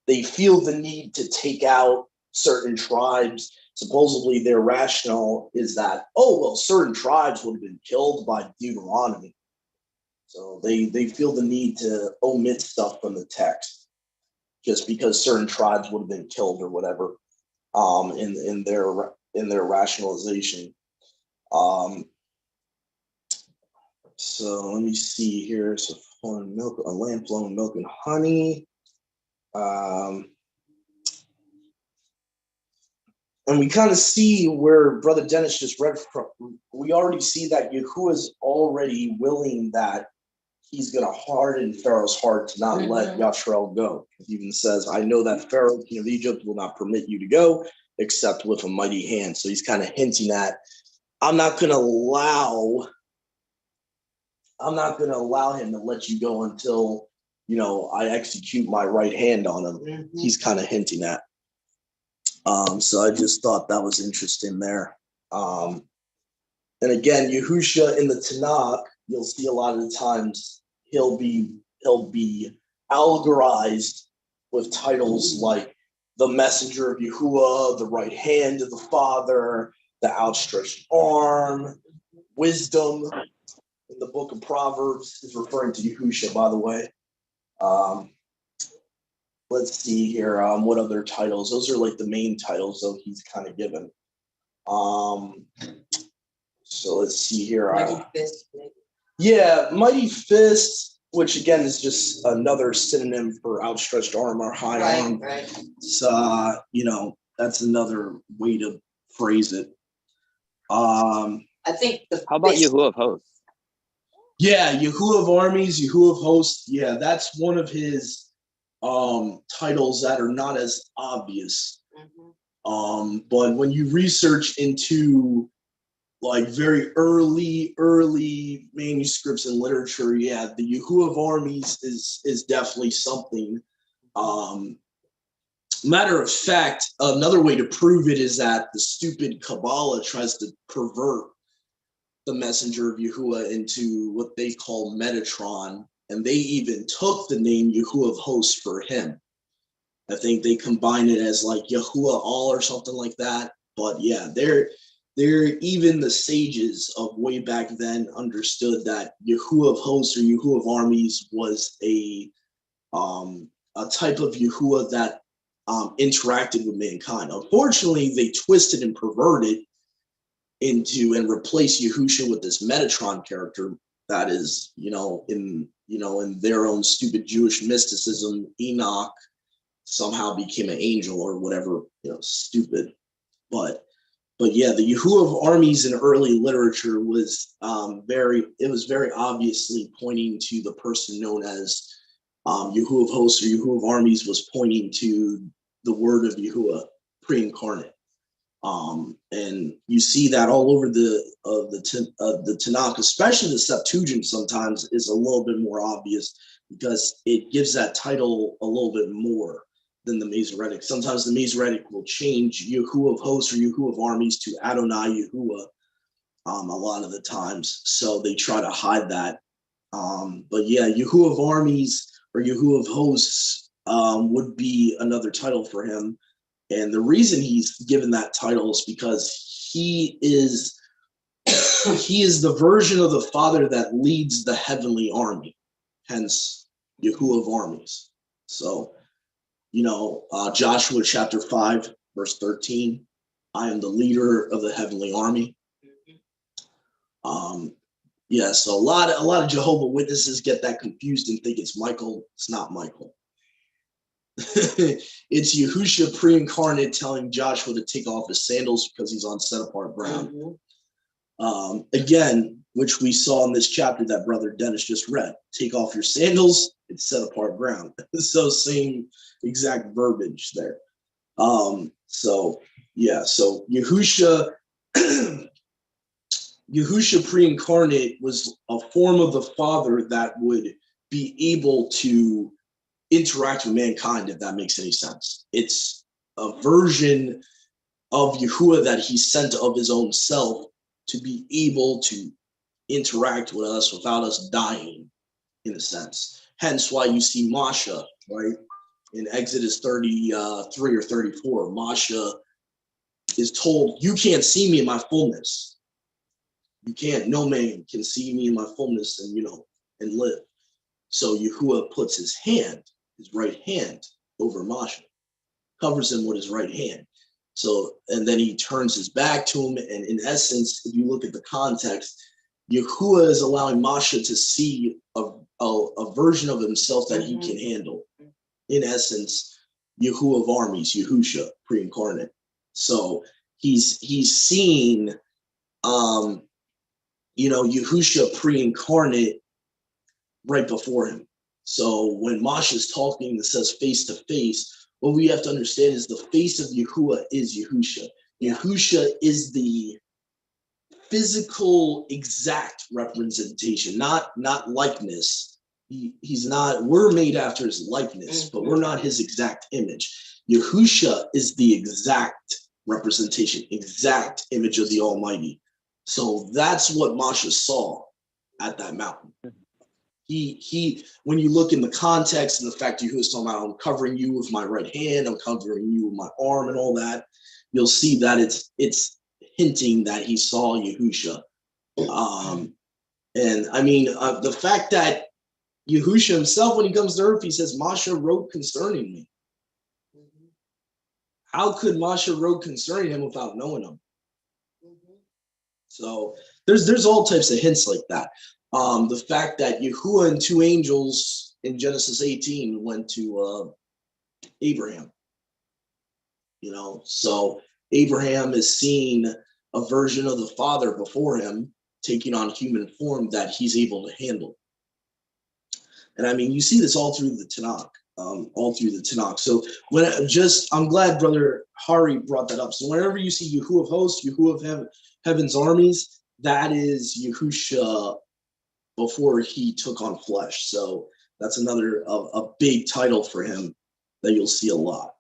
they feel the need to take out certain tribes. Supposedly their rationale is that, oh well, certain tribes would have been killed by Deuteronomy. So they feel the need to omit stuff from the text just because certain tribes would have been killed or whatever, in their rationalization. Um, so let me see here. So flowing milk, a lamb flowing milk and honey. Um, and we kind of see where Brother Dennis just read from. We already see that Yahuwah is already willing that he's going to harden Pharaoh's heart to not let Yashrael go. It even says, I know that Pharaoh, king of Egypt, will not permit you to go except with a mighty hand. So he's kind of hinting at, I'm not going to allow him to let you go until, I execute my right hand on him. Mm-hmm. He's kind of hinting at. So I just thought that was interesting there. And again, Yahusha in the Tanakh, you'll see a lot of the times he'll be allegorized with titles like the messenger of Yahuwah, the right hand of the Father, the outstretched arm, wisdom. In the book of Proverbs is referring to Yahusha, by the way. Let's see here. What other titles? Those are like the main titles, though he's kind of given. So let's see here. Mighty fist, maybe. Yeah, mighty fist, which again is just another synonym for outstretched arm or high arm. Right. So that's another way to phrase it. I think How about Yahuwah of hosts? Yeah, Yahuwah of armies, Yahuwah of hosts. Yeah, that's one of his titles that are not as obvious. Mm-hmm. But when you research into like very early manuscripts and literature, yeah, the Yahuwah of armies is definitely something. Matter of fact, another way to prove it is that the stupid Kabbalah tries to pervert the messenger of Yahuwah into what they call Metatron, and they even took the name Yahuwah of hosts for him. I think they combine it as like Yahuwah all or something like that. But yeah, they're even the sages of way back then understood that Yahuwah of hosts or Yahuwah of armies was a type of Yahuwah that interacted with mankind. Unfortunately, they twisted and perverted into and replaced Yahusha with this Metatron character that is, in their own stupid Jewish mysticism, Enoch somehow became an angel or whatever, stupid. But yeah, the Yahuwah of armies in early literature was very obviously pointing to the person known as Yahuwah of hosts or Yahuwah of armies, was pointing to the word of Yahuwah pre-incarnate. And you see that all over the Tanakh, especially the Septuagint sometimes is a little bit more obvious because it gives that title a little bit more than the Masoretic. Sometimes the Masoretic will change Yahuwah of hosts or Yahuwah of armies to Adonai Yahuwah a lot of the times. So they try to hide that. But yeah, Yahuwah of armies or Yahuwah of hosts would be another title for him. And the reason he's given that title is because he is the version of the Father that leads the heavenly army, hence Yahuwah of armies. So, Joshua chapter 5, verse 13, I am the leader of the heavenly army. Yeah, so a lot of Jehovah Witnesses get that confused and think it's Michael. It's not Michael. It's Yahusha pre-incarnate telling Joshua to take off his sandals because he's on set apart ground. Mm-hmm. Again, which we saw in this chapter that Brother Dennis just read. Take off your sandals, it's set apart ground. So same exact verbiage there. So Yahusha Yahusha pre-incarnate was a form of the Father that would be able to interact with mankind, if that makes any sense. It's a version of Yahuwah that he sent of his own self to be able to interact with us without us dying, in a sense. Hence why you see Masha, right? In Exodus 33 or 34, Masha is told, you can't see me in my fullness. You can't, no man can see me in my fullness and, and live. So Yahuwah puts his hand, his right hand, over Masha, covers him with his right hand. So, and then he turns his back to him. And in essence, if you look at the context, Yahuwah is allowing Masha to see a version of himself that he can handle. In essence, Yahuwah of armies, Yahusha, pre-incarnate. So he's seeing, Yahusha pre-incarnate right before him. So when Masha's talking that says face to face, what we have to understand is the face of Yahuwah is Yahusha. Yahusha is the physical exact representation, not likeness. He's not, we're made after his likeness, but we're not his exact image. Yahusha is the exact representation, exact image of the Almighty. So that's what Masha saw at that mountain. He when you look in the context and the fact Yahuwah is talking about, I'm covering you with my right hand, I'm covering you with my arm and all that, you'll see that it's hinting that he saw Yahusha. And I mean, the fact that Yahusha himself, when he comes to earth, he says, Masha wrote concerning me. How could Masha wrote concerning him without knowing him? So there's all types of hints like that. The fact that Yahuwah and two angels in Genesis 18 went to Abraham, so Abraham is seeing a version of the Father before him taking on human form that he's able to handle. And I mean, you see this all through the Tanakh, So I'm glad Brother Hari brought that up. So whenever you see Yahuwah of hosts, Yahuwah of heaven's armies, that is Yahusha before he took on flesh. So that's another a big title for him that you'll see a lot.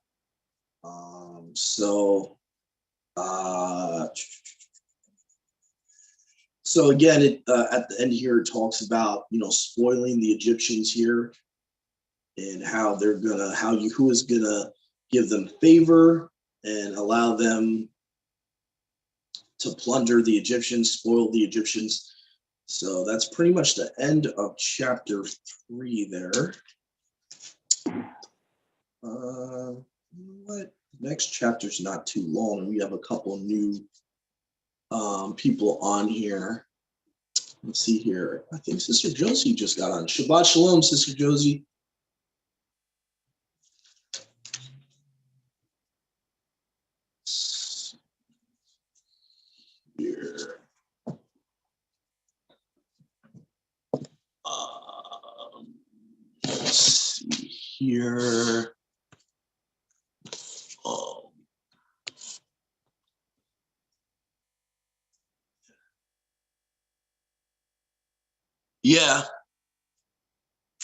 So again, at the end here, it talks about, spoiling the Egyptians here and how Yahuwah is gonna give them favor and allow them to plunder the Egyptians, spoil the Egyptians. So that's pretty much the end of chapter 3 there. What? Next chapter's not too long, and we have a couple of new people on here. Let's see here. I think Sister Josie just got on. Shabbat Shalom, Sister Josie. Here. Let's see here.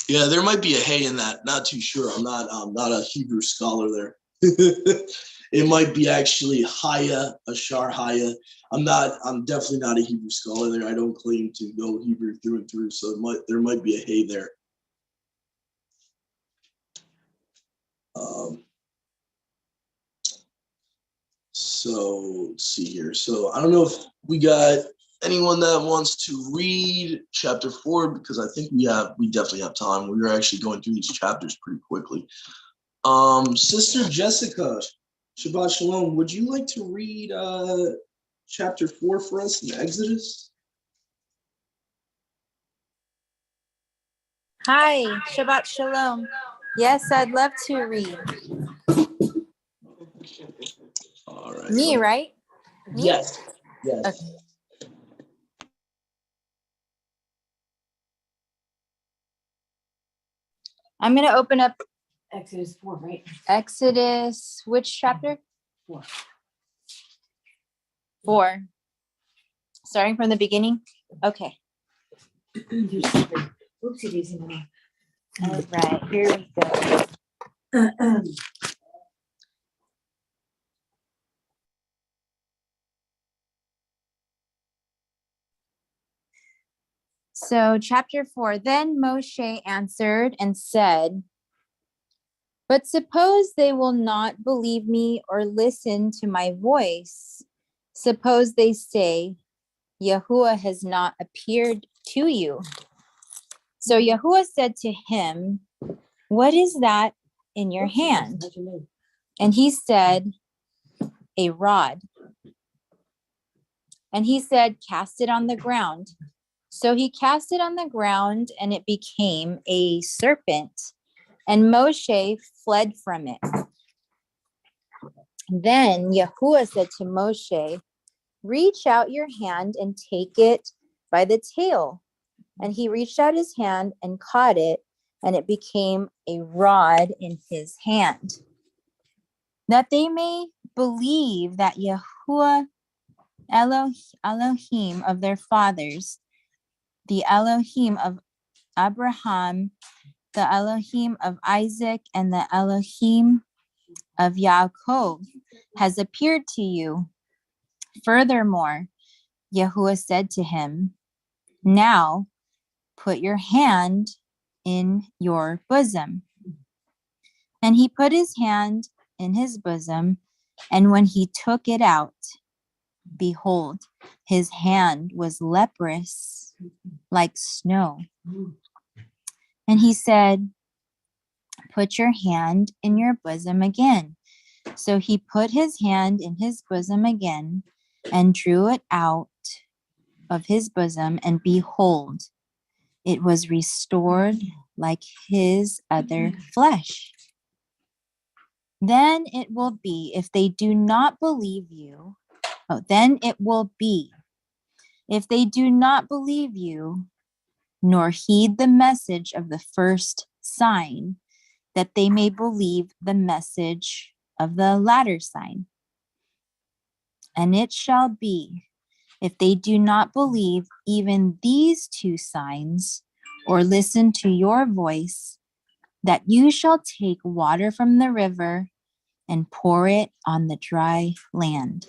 Yeah, there might be a hey in that. Not too sure. I'm not a Hebrew scholar there. It might be actually Haya, Ashar Haya. I'm definitely not a Hebrew scholar there. I don't claim to know Hebrew through and through, so there might be a hey there. So let's see here. So I don't know if we got anyone that wants to read chapter 4, because I think we definitely have time. We're actually going through these chapters pretty quickly. Sister Jessica, Shabbat Shalom, would you like to read chapter 4 for us in Exodus? Hi, Shabbat Shalom. Yes, I'd love to read. All right. Me, right? Me? Yes. Yes. Okay. I'm going to open up Exodus 4, right? Exodus, which chapter? 4. 4. Starting from the beginning? Okay. Oopsie daisy, Mama. All right, here we go. So, chapter 4. Then Moshe answered and said, "But suppose they will not believe me or listen to my voice. Suppose they say, Yahuwah has not appeared to you." So Yahuwah said to him, "What is that in your hand?" And he said, "A rod." And he said, "Cast it on the ground." So he cast it on the ground, and it became a serpent. And Moshe fled from it. Then Yahuwah said to Moshe, "Reach out your hand and take it by the tail." And he reached out his hand and caught it, and it became a rod in his hand. That they may believe that Yahuwah Elohim of their fathers, the Elohim of Abraham, the Elohim of Isaac, and the Elohim of Yaakov has appeared to you. Furthermore, Yahuwah said to him, "Now put your hand in your bosom." And he put his hand in his bosom, and when he took it out, behold, his hand was leprous like snow. And he said, "Put your hand in your bosom again." So he put his hand in his bosom again and drew it out of his bosom, and behold, it was restored like his other flesh. Then it will be, if they do not believe you, then it will be, if they do not believe you, nor heed the message of the first sign, that they may believe the message of the latter sign. And it shall be, if they do not believe even these two signs, or listen to your voice, that you shall take water from the river and pour it on the dry land.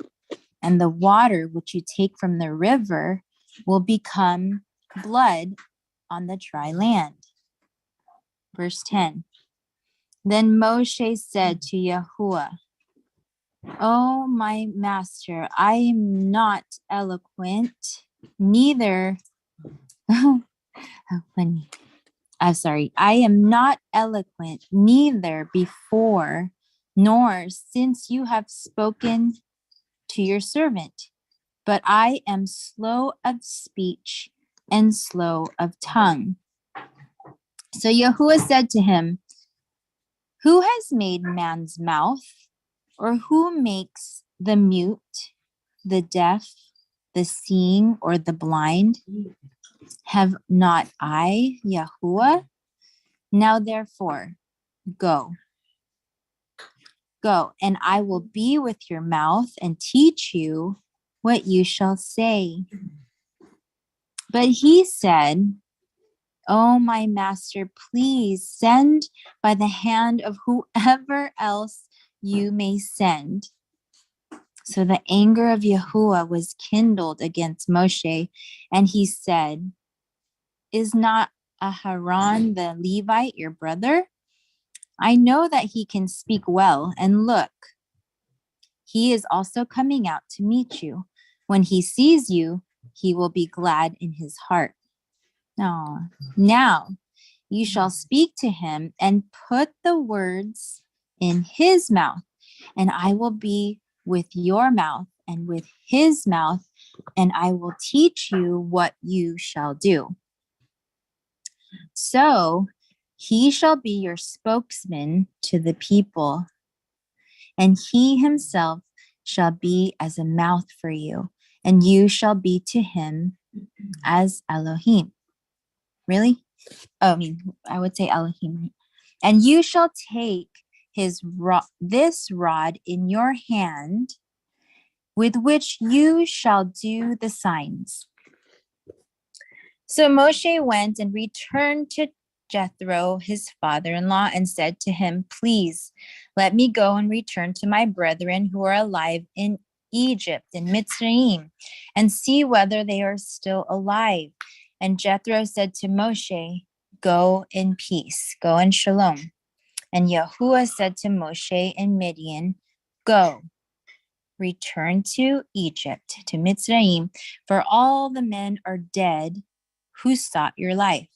And the water which you take from the river will become blood on the dry land. Verse 10. Then Moshe said to Yahuwah, "Oh, my master, I am not eloquent, neither, I am not eloquent, neither before nor since you have spoken to your servant, but I am slow of speech and slow of tongue." So Yahuwah said to him, "Who has made man's mouth, or who makes the mute, the deaf, the seeing, or the blind? Have not I, Yahuwah? Now therefore, go, and I will be with your mouth and teach you what you shall say." But he said, "Oh, my master, please send by the hand of whoever else you may send." So the anger of Yahuwah was kindled against Moshe, and he said, "Is not Aharon the Levite your brother? I know that he can speak well, and look, he is also coming out to meet you. When he sees you, he will be glad in his heart. Now you shall speak to him and put the words in his mouth, and I will be with your mouth and with his mouth, and I will teach you what you shall do. So he shall be your spokesman to the people, and he himself shall be as a mouth for you, and you shall be to him as Elohim." Really? Oh, I would say Elohim. "And you shall take this rod in your hand with which you shall do the signs. So Moshe went and returned to Jethro, his father-in-law, and said to him, please let me go and return to my brethren who are alive in Egypt, in Mitzrayim, and see whether they are still alive. And Jethro said to Moshe, go in peace, go in shalom. And Yahuwah said to Moshe in Midian, go, return to Egypt, to Mitzrayim, for all the men are dead who sought your life.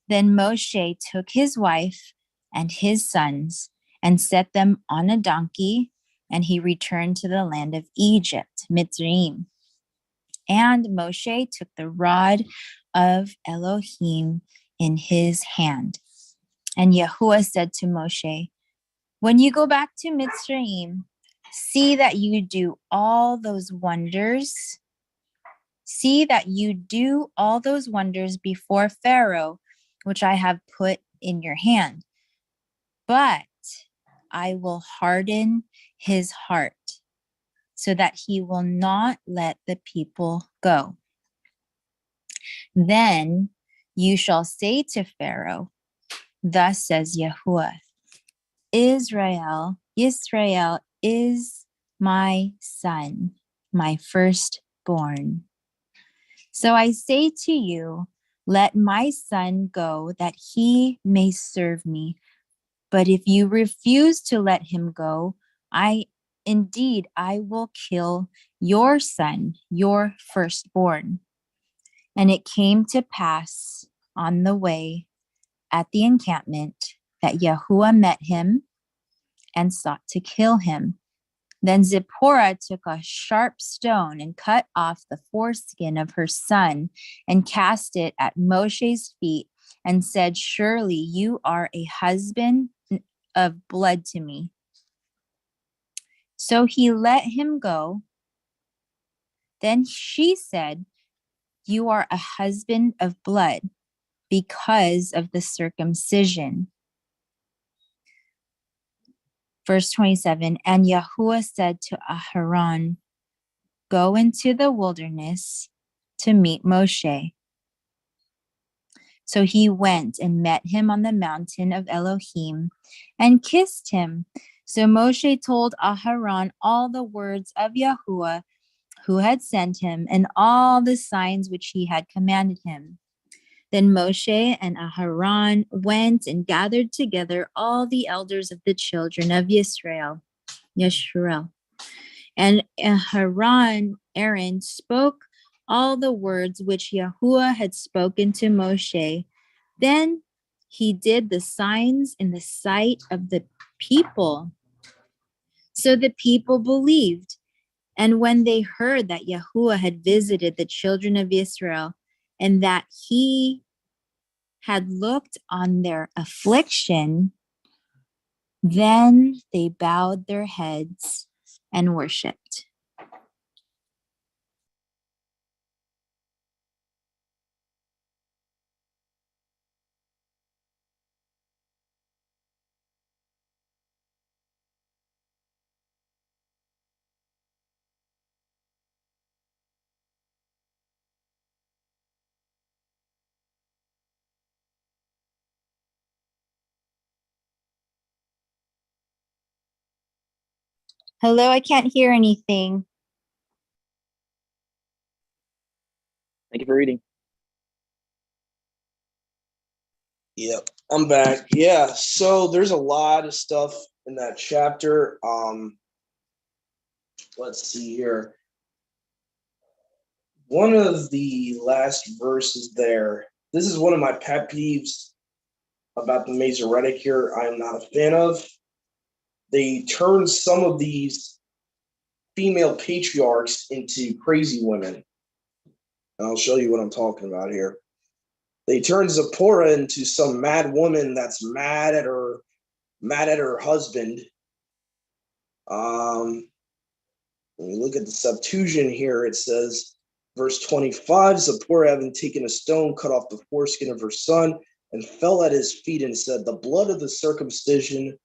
Then Moshe took his wife and his sons and set them on a donkey, and he returned to the land of Egypt, Mitzrayim. And Moshe took the rod of Elohim in his hand. And Yahuwah said to Moshe, when you go back to Mitzrayim, see that you do all those wonders. See that you do all those wonders before Pharaoh, which I have put in your hand. But I will harden his heart so that he will not let the people go. Then you shall say to Pharaoh, thus says Yahuwah, Israel is my son, my firstborn. So I say to you, let my son go that he may serve me. But if you refuse to let him go, I will kill your son, your firstborn. And it came to pass on the way at the encampment that Yahuwah met him and sought to kill him. Then Zipporah took a sharp stone and cut off the foreskin of her son and cast it at Moshe's feet and said, surely you are a husband of blood to me. So he let him go. Then she said, you are a husband of blood because of the circumcision. Verse 27, and Yahuwah said to Aharon, go into the wilderness to meet Moshe. So he went and met him on the mountain of Elohim and kissed him. So Moshe told Aharon all the words of Yahuwah who had sent him and all the signs which he had commanded him. Then Moshe and Aharon went and gathered together all the elders of the children of Yisrael. And Aaron spoke all the words which Yahuwah had spoken to Moshe. Then he did the signs in the sight of the people. So the people believed. And when they heard that Yahuwah had visited the children of Israel and that he had looked on their affliction, then they bowed their heads and worshiped. Hello, I can't hear anything. Thank you for reading. Yep, I'm back. Yeah, so there's a lot of stuff in that chapter. Let's see here. One of the last verses there, this is one of my pet peeves about the Masoretic here. I'm not a fan of. They turn some of these female patriarchs into crazy women. And I'll show you what I'm talking about here. They turn Zipporah into some mad woman that's mad at her husband. When we look at the Septuagint here, it says, verse 25, Zipporah, having taken a stone, cut off the foreskin of her son, and fell at his feet and said, the blood of the circumcision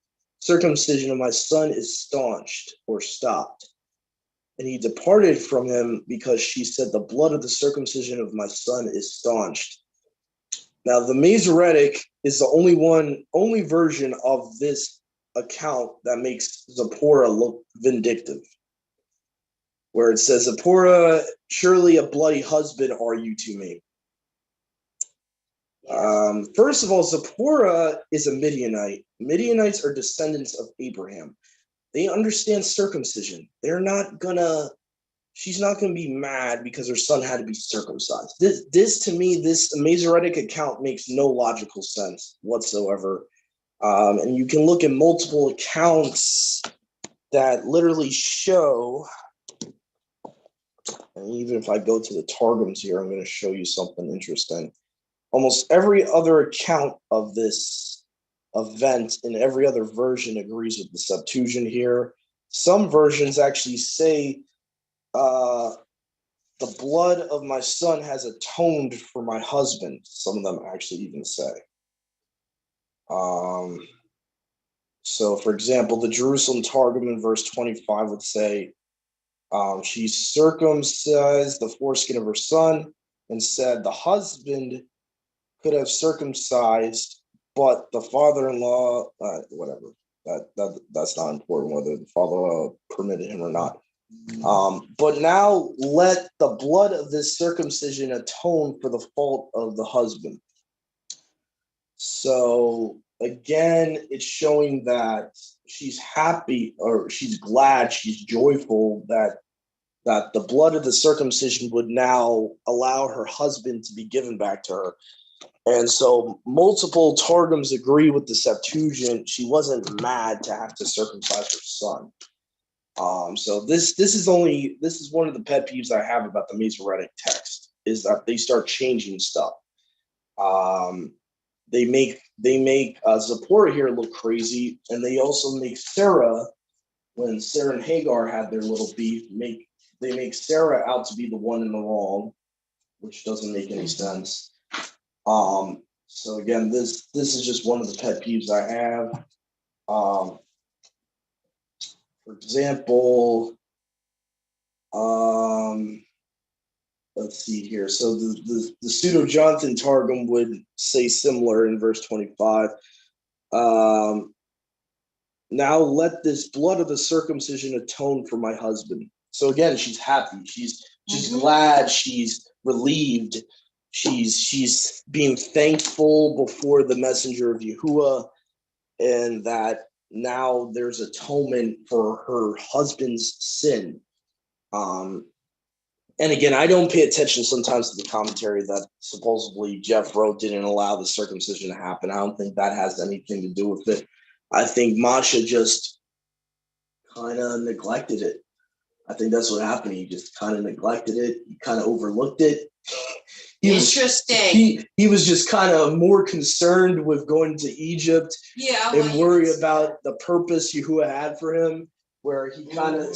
of my son is staunched or stopped. And he departed from him because she said, the blood of the circumcision of my son is staunched. Now, the Masoretic is the only version of this account that makes Zipporah look vindictive, where it says, Zipporah, surely a bloody husband are you to me. First of all, Zipporah is a Midianite. Midianites are descendants of Abraham. They understand circumcision. She's not gonna be mad because her son had to be circumcised. This to me, this Masoretic account makes no logical sense whatsoever. And you can look at multiple accounts that literally show, and even if I go to the Targums here, I'm going to show you something interesting. Almost every other account of this event in every other version agrees with the Septuagint here. Some versions actually say, the blood of my son has atoned for my husband. Some of them actually even say. So, for example, the Jerusalem Targum in verse 25 would say, she circumcised the foreskin of her son and said the husband could have circumcised, but the father-in-law, whatever, that's not important whether the father permitted him or not. But now let the blood of this circumcision atone for the fault of the husband. So again, it's showing that she's happy, or she's glad, she's joyful that the blood of the circumcision would now allow her husband to be given back to her. And so multiple Targums agree with the Septuagint. She wasn't mad to have to circumcise her son. So this is one of the pet peeves I have about the Masoretic text, is that they start changing stuff. They make Zipporah here look crazy, and they also make Sarah, when Sarah and Hagar had their little beef, they make Sarah out to be the one in the wrong, which doesn't make any sense. So again, this is just one of the pet peeves I have. For example, let's see here. So the Pseudo-Jonathan Targum would say similar in verse 25. Now let this blood of the circumcision atone for my husband. So again, she's happy. She's glad. She's relieved. She's being thankful before the messenger of Yahuwah, and that now there's atonement for her husband's sin. And again, I don't pay attention sometimes to the commentary that supposedly Jeff wrote didn't allow the circumcision to happen. I don't think that has anything to do with it. I think Masha just kind of neglected it. I think that's what happened. He just kind of neglected it. He kind of overlooked it. Interesting. He was just kind of more concerned with going to Egypt and worry about the purpose Yahuwah had for him, where he kind of,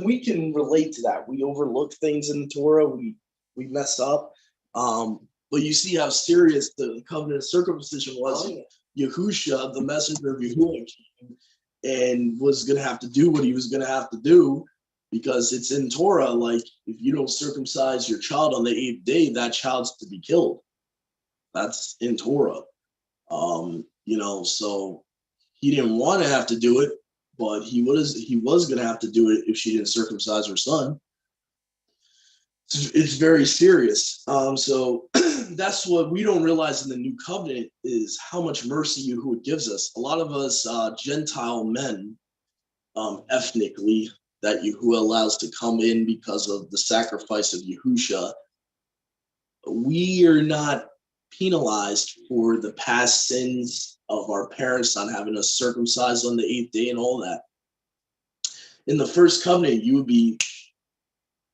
we can relate to that. We overlook things in the Torah. We mess up. But you see how serious the covenant of circumcision was. Yahusha, the messenger of Yahuwah, came and was going to have to do what he was going to have to do, because it's in Torah. Like, if you don't circumcise your child on the 8th day, that child's to be killed. That's in Torah. So he didn't want to have to do it, but he was going to have to do it if she didn't circumcise her son. It's very serious. So that's what we don't realize in the new covenant, is how much mercy Yahuwah gives us. A lot of us Gentile men, ethnically, that Yahuwah allows to come in because of the sacrifice of Yahusha, we are not penalized for the past sins of our parents not having us circumcised on the 8th day and all that. In the first covenant, you would be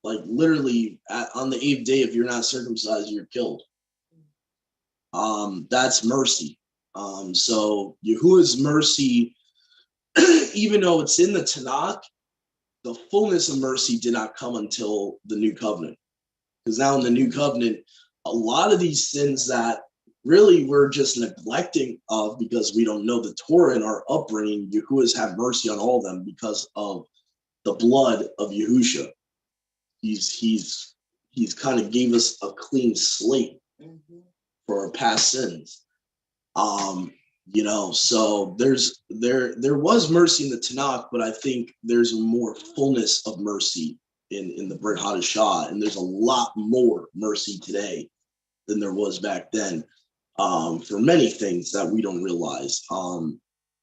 like literally on the 8th day, if you're not circumcised, you're killed. That's mercy. So Yahuwah's mercy, even though it's in the Tanakh, the fullness of mercy did not come until the new covenant. Because now in the new covenant, a lot of these sins that really we're just neglecting of because we don't know the Torah in our upbringing, Yahuwah's had mercy on all of them because of the blood of Yahusha. he's kind of gave us a clean slate for our past sins. So there was mercy in the Tanakh, but I think there's more fullness of mercy in the Brit Hadashah, and there's a lot more mercy today than there was back then, for many things that we don't realize.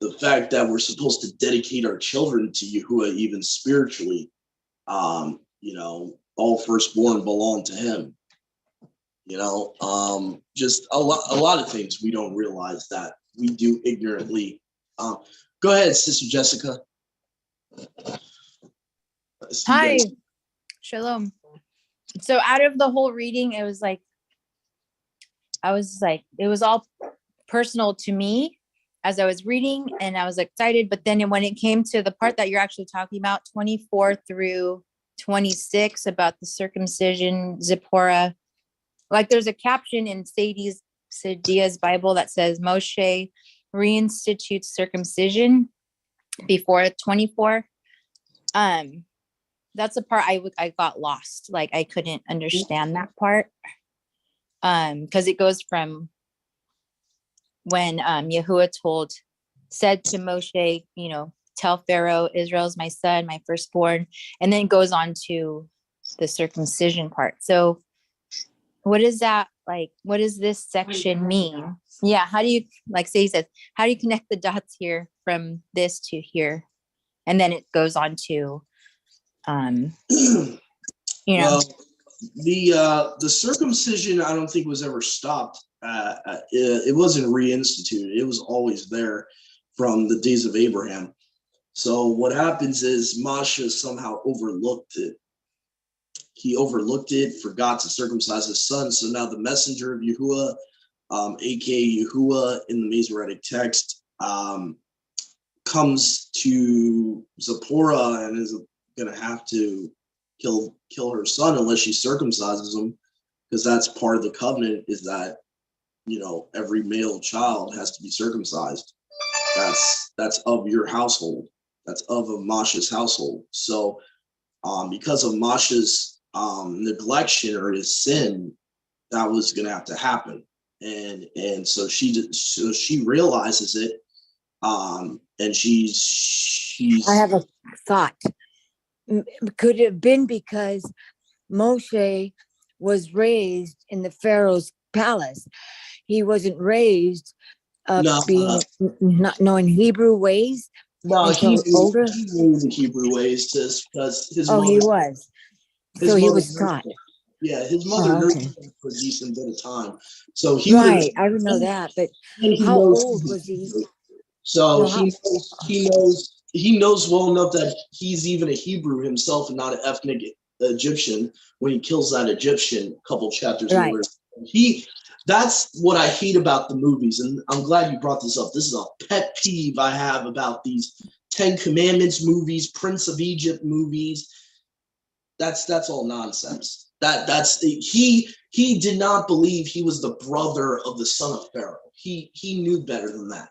The fact that we're supposed to dedicate our children to Yahuwah, even spiritually, all firstborn belong to him. Just a lot of things we don't realize that we do ignorantly. Go ahead, Sister Jessica. Hi, shalom. So out of the whole reading, it was all personal to me as I was reading, and I was excited. But then when it came to the part that you're actually talking about, 24 through 26, about the circumcision, Zipporah, like there's a caption in Sadia's Bible that says Moshe reinstitutes circumcision before 24. That's the part I got lost. Like I couldn't understand that part. Because it goes from when Yahuwah said to Moshe, tell Pharaoh, Israel's my son, my firstborn, and then it goes on to the circumcision part. So what is that like? What does this section mean? Yeah, how do you, like say he says, how do you connect the dots here from this to here? And then it goes on to Well, the circumcision I don't think was ever stopped. It wasn't reinstituted. It was always there from the days of Abraham. So what happens is Moshe somehow overlooked it. He overlooked it, forgot to circumcise his son. So now the messenger of Yahuwah, aka Yahuwah in the Masoretic text, comes to Zipporah and is going to have to kill her son unless she circumcises him, because that's part of the covenant, is that every male child has to be circumcised. That's of your household. That's of Moshe's household. So because of Moshe's neglection or his sin, that was going to have to happen, and so she realizes it, and she's I have a thought. Could it have been because Moshe was raised in the Pharaoh's palace? He wasn't raised not knowing Hebrew ways until older. He knew the Hebrew ways because his mother. He was. So he was taught. Yeah, his mother nursed him for a decent bit of time. So he I didn't know that, but how old was he? So he knows well enough that he's even a Hebrew himself and not an ethnic Egyptian when he kills that Egyptian a couple chapters later. That's what I hate about the movies, and I'm glad you brought this up. This is a pet peeve I have about these Ten Commandments movies, Prince of Egypt movies. That's all nonsense. He did not believe he was the brother of the son of Pharaoh. He knew better than that.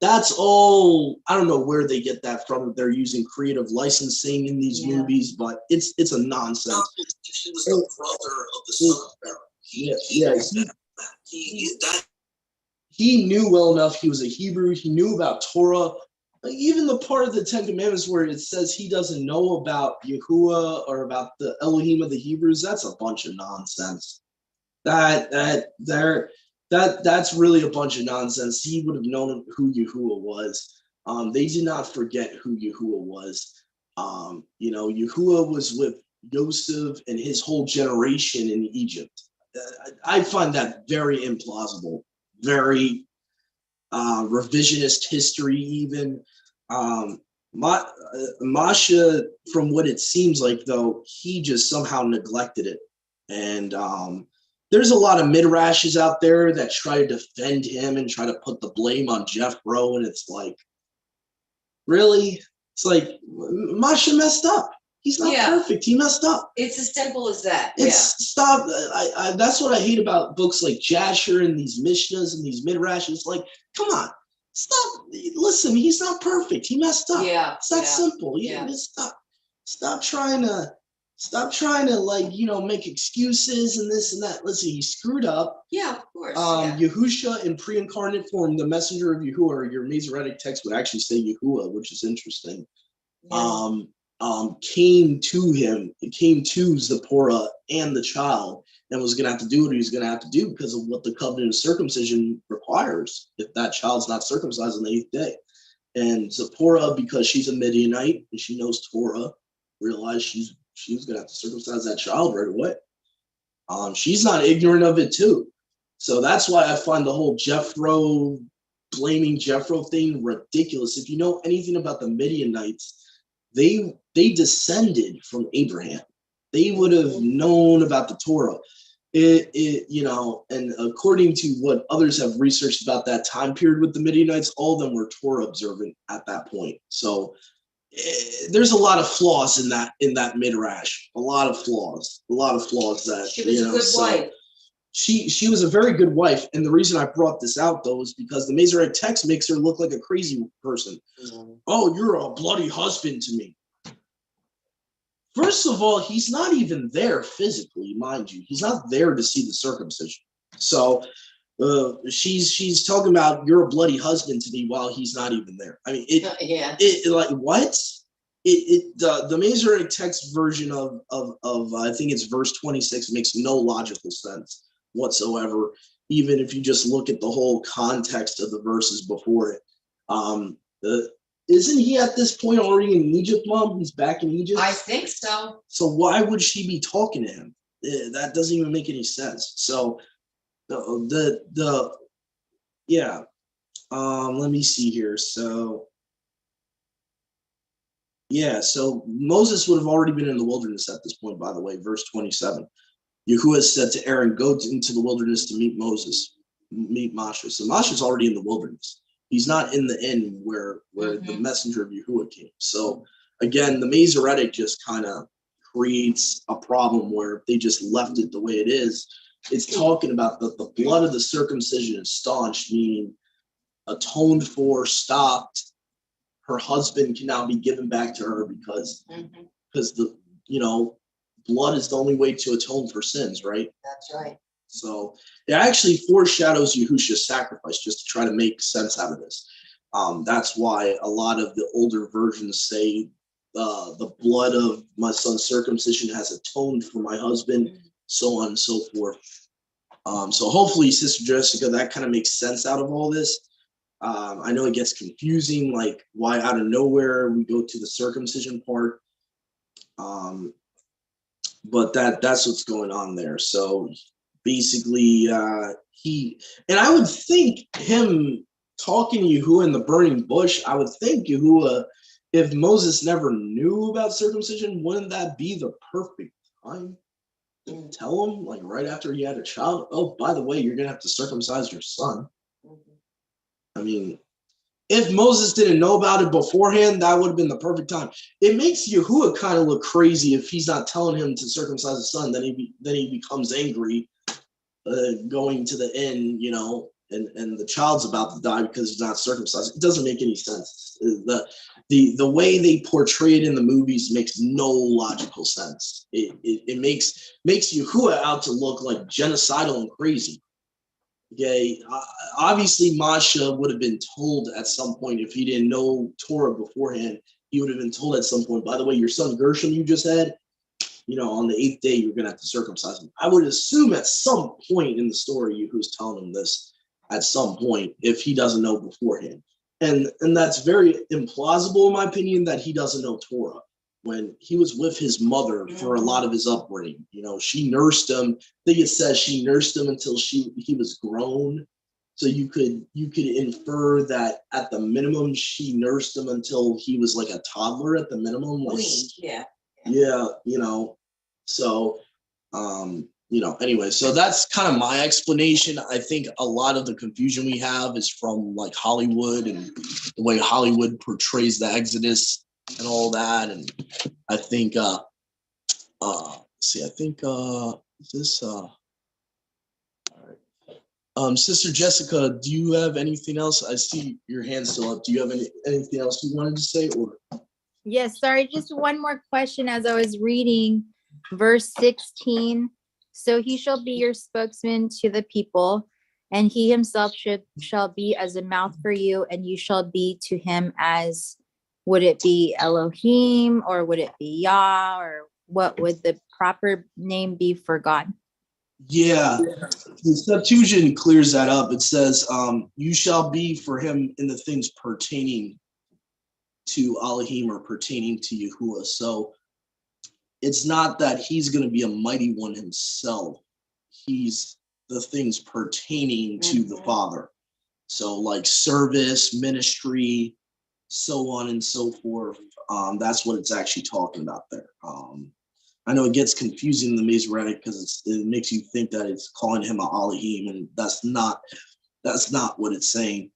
That's all. I don't know where they get that from. They're using creative licensing in these movies, but it's a nonsense. He was the brother of the son of Pharaoh. He knew well enough. He was a Hebrew. He knew about Torah. Like even the part of the Ten Commandments where it says he doesn't know about Yahuwah or about the Elohim of the Hebrews, that's a bunch of nonsense. That's really a bunch of nonsense. He would have known who Yahuwah was. They did not forget who Yahuwah was. Yahuwah was with Yosef and his whole generation in Egypt. I find that very implausible, very revisionist history even. Masha, from what it seems like, though, he just somehow neglected it. And there's a lot of midrashes out there that try to defend him and try to put the blame on Jethro, and it's like, really? It's like, Masha messed up. He's not perfect. He messed up. It's as simple as that. Stop. That's what I hate about books like Jasher and these Mishnahs and these midrashes. Like, come on, stop. Listen, he's not perfect. He messed up. Yeah. It's that simple. Stop trying to Stop trying to make excuses and this and that. Listen, he screwed up. Yeah, of course. Yahusha in pre-incarnate form, the messenger of Yahuwah, or your Masoretic text would actually say Yahuwah, which is interesting. Came to him, it came to Zipporah and the child, and was gonna have to do what he was gonna have to do because of what the covenant of circumcision requires if that child's not circumcised on the 8th day. And Zipporah, because she's a Midianite and she knows Torah, realized she was gonna have to circumcise that child right away. She's not ignorant of it too. So that's why I find the whole blaming Jethro thing ridiculous. If you know anything about the Midianites, they descended from Abraham. They would have known about the Torah. And according to what others have researched about that time period with the Midianites, all of them were Torah observant at that point. So there's a lot of flaws in that midrash. A lot of flaws. That she was a good wife. She was a very good wife, and the reason I brought this out though is because the Masoretic text makes her look like a crazy person. Mm-hmm. Oh, you're a bloody husband to me. First of all, he's not even there physically, mind you. He's not there to see the circumcision. So she's talking about you're a bloody husband to me while he's not even there. I mean, what? The Masoretic text version of I think it's verse 26 makes no logical sense whatsoever, even if you just look at the whole context of the verses before it. Isn't he at this point already in Egypt, Mom? He's back in Egypt? I think so. So why would she be talking to him? That doesn't even make any sense. So let me see here. So Moses would have already been in the wilderness at this point, by the way, verse 27. Yahuwah said to Aaron, go into the wilderness to meet Moshe. So Moshe's already in the wilderness. He's not in the inn where the messenger of Yahuwah came. So again, the Masoretic just kind of creates a problem where if they just left it the way it is, it's talking about the blood of the circumcision is staunched, meaning atoned for, stopped. Her husband can now be given back to her because the blood is the only way to atone for sins, right? That's right. So it actually foreshadows Yahusha's sacrifice just to try to make sense out of this. That's why a lot of the older versions say the blood of my son's circumcision has atoned for my husband, so on and so forth. So hopefully, Sister Jessica, that kind of makes sense out of all this. I know it gets confusing, like why out of nowhere we go to the circumcision part. But that's what's going on there. So basically, I would think him talking to Yahuwah in the burning bush, I would think Yahuwah, if Moses never knew about circumcision, wouldn't that be the perfect time to tell him, like right after he had a child, oh, by the way, you're going to have to circumcise your son? I mean, if Moses didn't know about it beforehand, that would have been the perfect time. It makes Yahuwah kind of look crazy if he's not telling him to circumcise his son. Then he becomes angry, going to the inn, and the child's about to die because he's not circumcised. It doesn't make any sense. The way they portray it in the movies makes no logical sense. It makes Yahuwah out to look like genocidal and crazy. Okay, obviously Masha would have been told at some point, if he didn't know Torah beforehand, he would have been told at some point, by the way, your son Gershom you just had, on the 8th day, you're going to have to circumcise him. I would assume at some point in the story, who's telling him this at some point, if he doesn't know beforehand. And that's very implausible, in my opinion, that he doesn't know Torah. When he was with his mother for a lot of his upbringing, she nursed him. I think it says she nursed him until he was grown. So you could infer that at the minimum she nursed him until he was like a toddler at the minimum. Like, So anyway, so that's kind of my explanation. I think a lot of the confusion we have is from like Hollywood and the way Hollywood portrays the Exodus and all that. And I think Sister Jessica, do you have anything else? I see your hand still up. Do you have anything else you wanted to say? Or Yes, sorry, just one more question as I was reading. verse 16. So he shall be your spokesman to the people, and he himself shall be as a mouth for you, and you shall be to him as, would it be Elohim, or would it be Yah, or what would the proper name be for God? Yeah, the Septuagint clears that up. It says, you shall be for him in the things pertaining to Elohim or pertaining to Yahuwah. So it's not that he's going to be a mighty one himself. He's the things pertaining to the Father. So like service, ministry, so on and so forth. That's what it's actually talking about there. I know it gets confusing in the Masoretic because it makes you think that it's calling him a Elohim, and that's not what it's saying.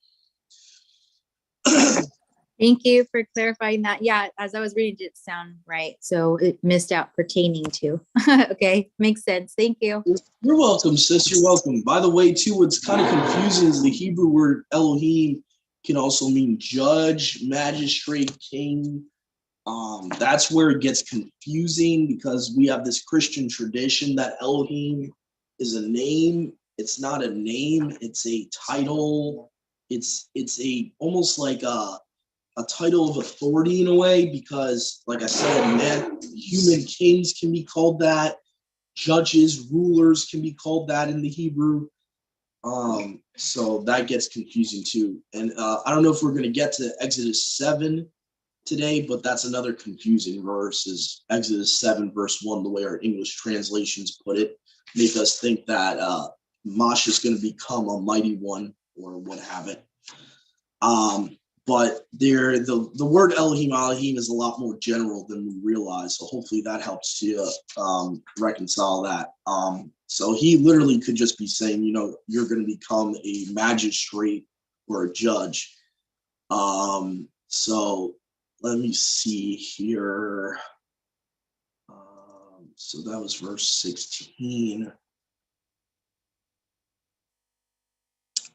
Thank you for clarifying that. Yeah, as I was reading, it didn't sound right. So it missed out pertaining to. Okay, makes sense. Thank you. You're welcome, sis. You're welcome. By the way, too, what's kind of confusing is the Hebrew word Elohim can also mean judge, magistrate, king. That's where it gets confusing because we have this Christian tradition that Elohim is a name. It's not a name. It's a title. It's a almost like a title of authority in a way because, like I said, human kings can be called that. Judges, rulers can be called that in the Hebrew. So that gets confusing too. And I don't know if we're going to get to Exodus 7 today, but that's another confusing verse is Exodus 7 verse 1, the way our English translations put it, make us think that Moshe is going to become a mighty one or what have it. But there, the word Elohim is a lot more general than we realize. So hopefully that helps you reconcile that. So he literally could just be saying, you're going to become a magistrate or a judge. So let me see here. So that was verse 16.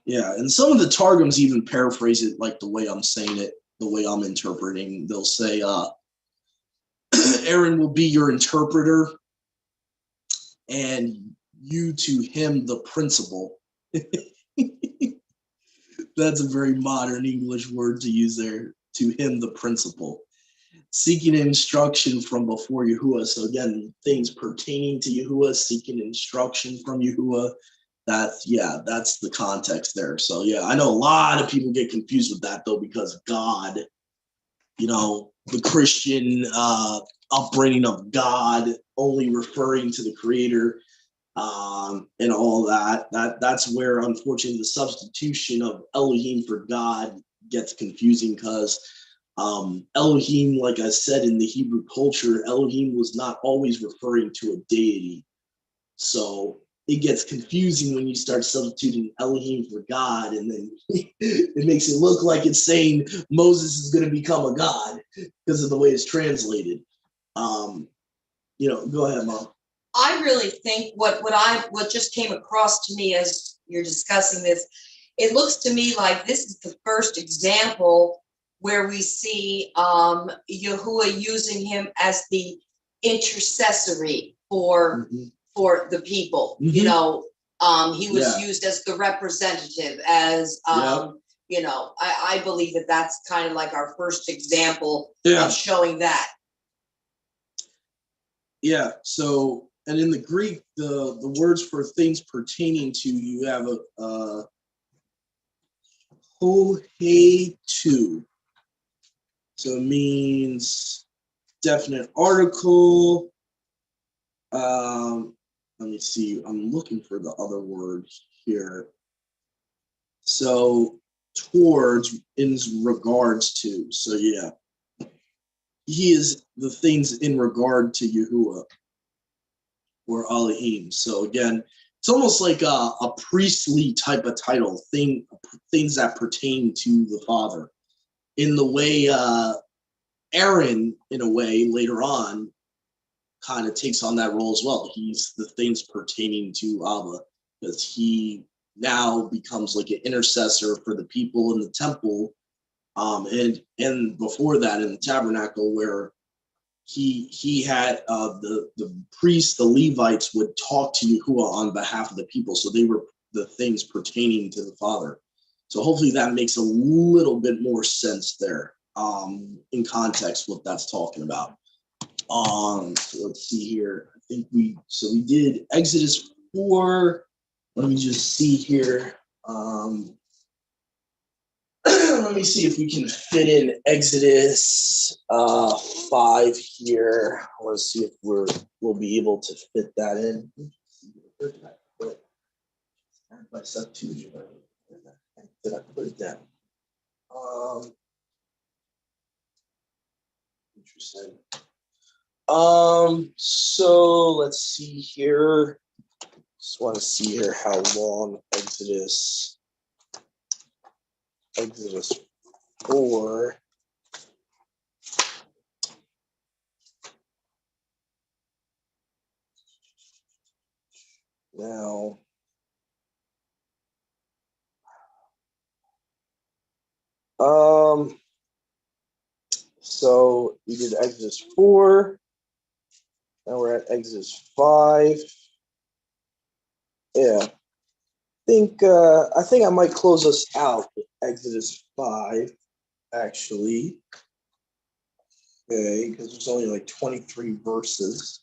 Yeah, and some of the Targums even paraphrase it like the way I'm saying it, the way I'm interpreting. They'll say, Aaron will be your interpreter, and you to him the principal. That's a very modern English word to use there. To him the principal. Seeking instruction from before Yahuwah. So again, things pertaining to Yahuwah, seeking instruction from Yahuwah. That's the context there. So yeah, I know a lot of people get confused with that though, because God, the Christian upbringing of God only referring to the Creator and all that's where unfortunately the substitution of Elohim for God gets confusing because Elohim, like I said, in the Hebrew culture, Elohim was not always referring to a deity. So it gets confusing when you start substituting Elohim for God, and then it makes it look like it's saying Moses is going to become a god because of the way it's translated. Go ahead, Mom. I really think what just came across to me as you're discussing this, it looks to me like this is the first example where we see Yahuwah using him as the intercessory for the people. Mm-hmm. He was used as the representative, as I believe that's kind of like our first example of showing that. Yeah. So, and in the Greek, the words for things pertaining to, you have a ho-he-tu. So it means definite article. Let me see. I'm looking for the other word here. So towards, in regards to. So yeah, he is the things in regard to Yahuwah or Elohim. So again, it's almost like a priestly type of title, things that pertain to the Father. In the way Aaron, in a way, later on, kind of takes on that role as well. He's the things pertaining to Abba, because he now becomes like an intercessor for the people in the temple, and before that in the tabernacle, where he had the priests, the Levites would talk to Yahuwah on behalf of the people. So they were the things pertaining to the Father. So hopefully that makes a little bit more sense there in context what that's talking about. So let's see here. I think we did Exodus 4. Let me just see here. Let me see if we can fit in Exodus 5 here. Let's see if we'll be able to fit that in. Where did I put my Septuagint? Did I put it down? Interesting. So let's see here. Just want to see here how long Exodus 4. Now, so we did Exodus 4. Now we're at Exodus 5. Yeah. I think I might close us out with Exodus 5, actually. Okay, because there's only like 23 verses.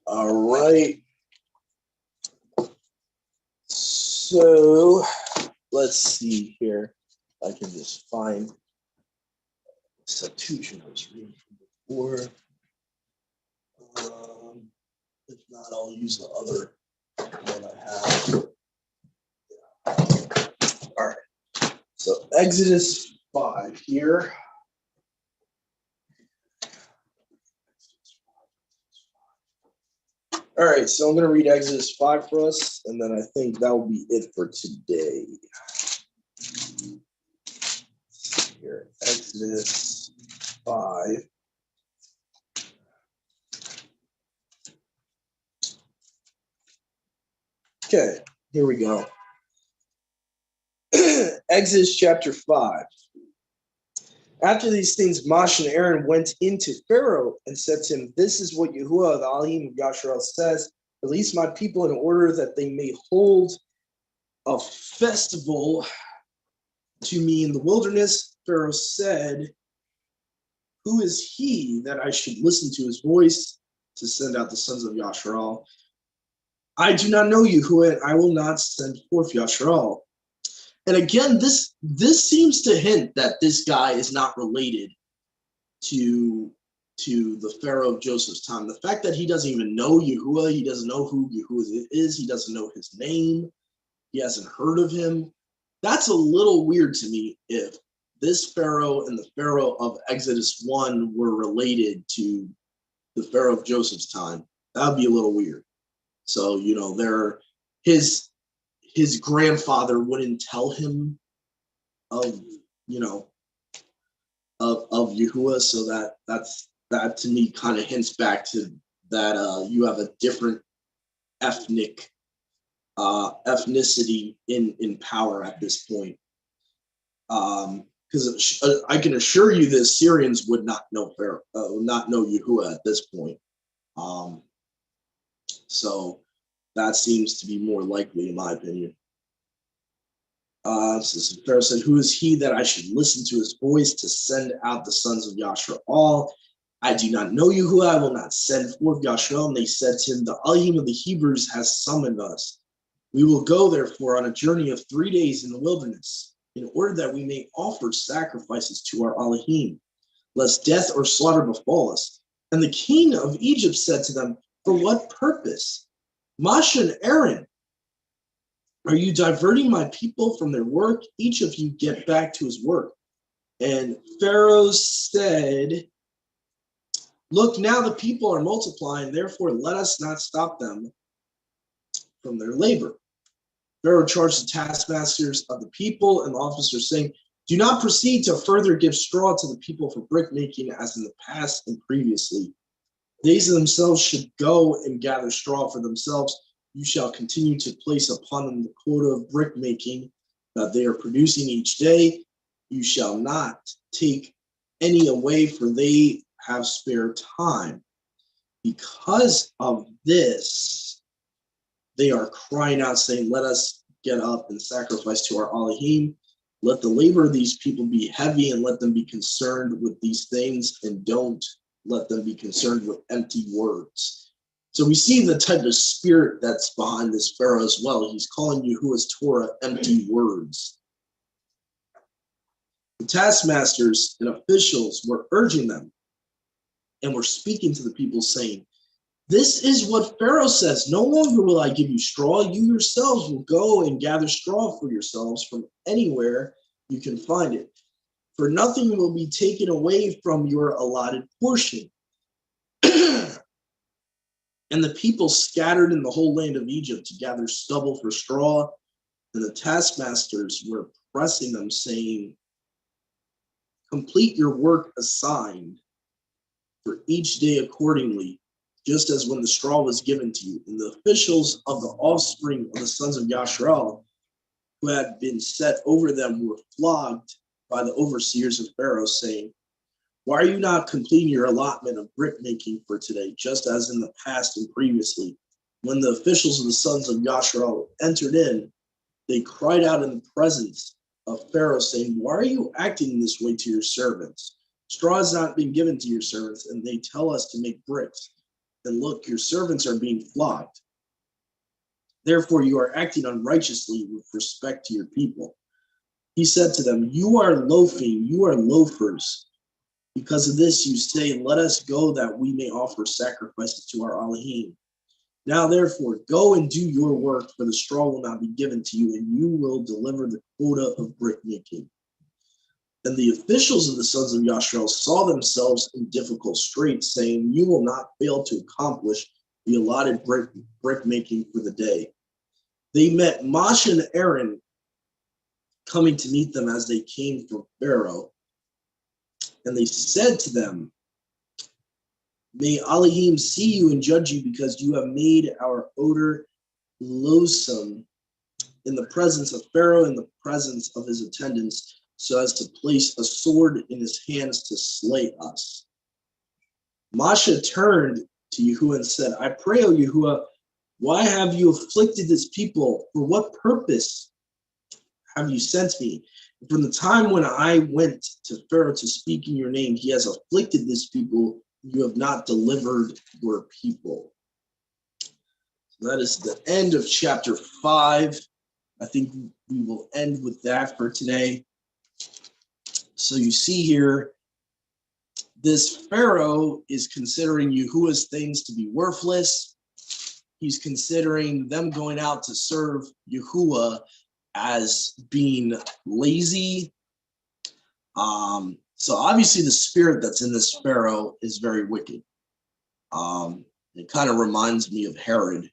All right. So let's see here. I can just find Septuagint I was reading before. If not, I'll use the other one I have. All right. So Exodus 5 here. All right, so I'm going to read Exodus 5 for us, and then I think that will be it for today. Here, Exodus 5. Okay, here we go. Exodus chapter 5. After these things, Moshe and Aaron went into Pharaoh and said to him, "This is what Yahuwah, the Elohim of Yasharal, says, release my people in order that they may hold a festival to me in the wilderness." Pharaoh said, "Who is he that I should listen to his voice to send out the sons of Yasharal? I do not know Yahuwah, and I will not send forth Yasharal." And again, this seems to hint that this guy is not related to the Pharaoh of Joseph's time. The fact that he doesn't even know Yahuwah, he doesn't know who Yahuwah is, he doesn't know his name, he hasn't heard of him. That's a little weird to me if this Pharaoh and the Pharaoh of Exodus 1 were related to the Pharaoh of Joseph's time. That would be a little weird. So, his grandfather wouldn't tell him of Yahuwah, so that to me kind of hints back to that you have a different ethnicity in power at this point. Because I can assure you the Assyrians would not know Pharaoh, not know Yahuwah at this point. So that seems to be more likely, in my opinion. So Pharaoh said, "Who is he that I should listen to his voice to send out the sons of Yasharal? I do not know Yahuwah, I will not send forth Yasharal." And they said to him, "The Elohim of the Hebrews has summoned us. We will go, therefore, on a journey of 3 days in the wilderness, in order that we may offer sacrifices to our Elohim, lest death or slaughter befall us." And the king of Egypt said to them, "For what purpose? Moshe and Aaron, are you diverting my people from their work? Each of you get back to his work." And Pharaoh said, "Look, now the people are multiplying, therefore let us not stop them from their labor." Pharaoh charged the taskmasters of the people and the officers, saying, "Do not proceed to further give straw to the people for brick making as in the past and previously. These themselves should go and gather straw for themselves. You shall continue to place upon them the quota of brick making that they are producing each day. You shall not take any away, for they have spare time. Because of this, they are crying out, saying, let us get up and sacrifice to our Elohim. Let the labor of these people be heavy, and let them be concerned with these things, and don't let them be concerned with empty words. So we see the type of spirit that's behind this Pharaoh as well. He's calling Yahuwah's Torah empty words. The taskmasters and officials were urging them and were speaking to the people, saying, this is what Pharaoh says. No longer will I give you straw. You yourselves will go and gather straw for yourselves from anywhere you can find it. For nothing will be taken away from your allotted portion. And the people scattered in the whole land of Egypt to gather stubble for straw. And the taskmasters were pressing them, saying, complete your work assigned for each day accordingly, just as when the straw was given to you. And the officials of the offspring of the sons of Yashrael, who had been set over them, were flogged by the overseers of Pharaoh, saying, why are you not completing your allotment of brick making for today, just as in the past and previously? When the officials of the sons of Yashrael entered in, they cried out in the presence of Pharaoh, saying, why are you acting in this way to your servants? Straw has not been given to your servants, and they tell us to make bricks. And look, your servants are being flogged. Therefore, you are acting unrighteously with respect to your people. He said to them, you are loafing, you are loafers. Because of this, you say, let us go that we may offer sacrifices to our Elohim. Now, therefore, go and do your work, for the straw will not be given to you, and you will deliver the quota of brick making. And the officials of the sons of Yashrael saw themselves in difficult straits, saying, you will not fail to accomplish the allotted brick making for the day. They met Moshe and Aaron coming to meet them as they came from Pharaoh. And they said to them, may Elohim see you and judge you, because you have made our odor loathsome in the presence of Pharaoh, in the presence of his attendants, so as to place a sword in his hands to slay us. Moshe turned to Yahuwah and said, I pray, O Yahuwah, why have you afflicted this people? For what purpose have you sent me? From the time when I went to Pharaoh to speak in your name, he has afflicted this people. You have not delivered your people. So that is the end of chapter 5. I think we will end with that for today. So you see here, this Pharaoh is considering Yahuwah's things to be worthless. He's considering them going out to serve Yahuwah as being lazy. So obviously the spirit that's in this Pharaoh is very wicked. It kind of reminds me of Herod.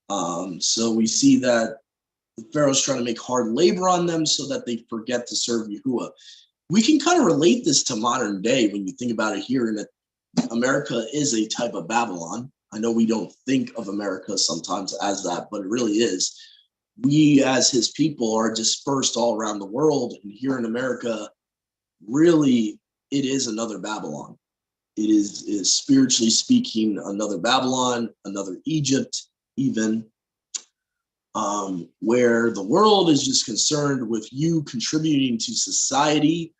So we see that the Pharaoh's trying to make hard labor on them so that they forget to serve Yahuwah. We can kind of relate this to modern day when you think about it here, in that America is a type of Babylon. I know we don't think of America sometimes as that, but it really is. We as his people are dispersed all around the world, and here in America, really, it is another Babylon. It is spiritually speaking another Babylon, another Egypt, even, where the world is just concerned with you contributing to society,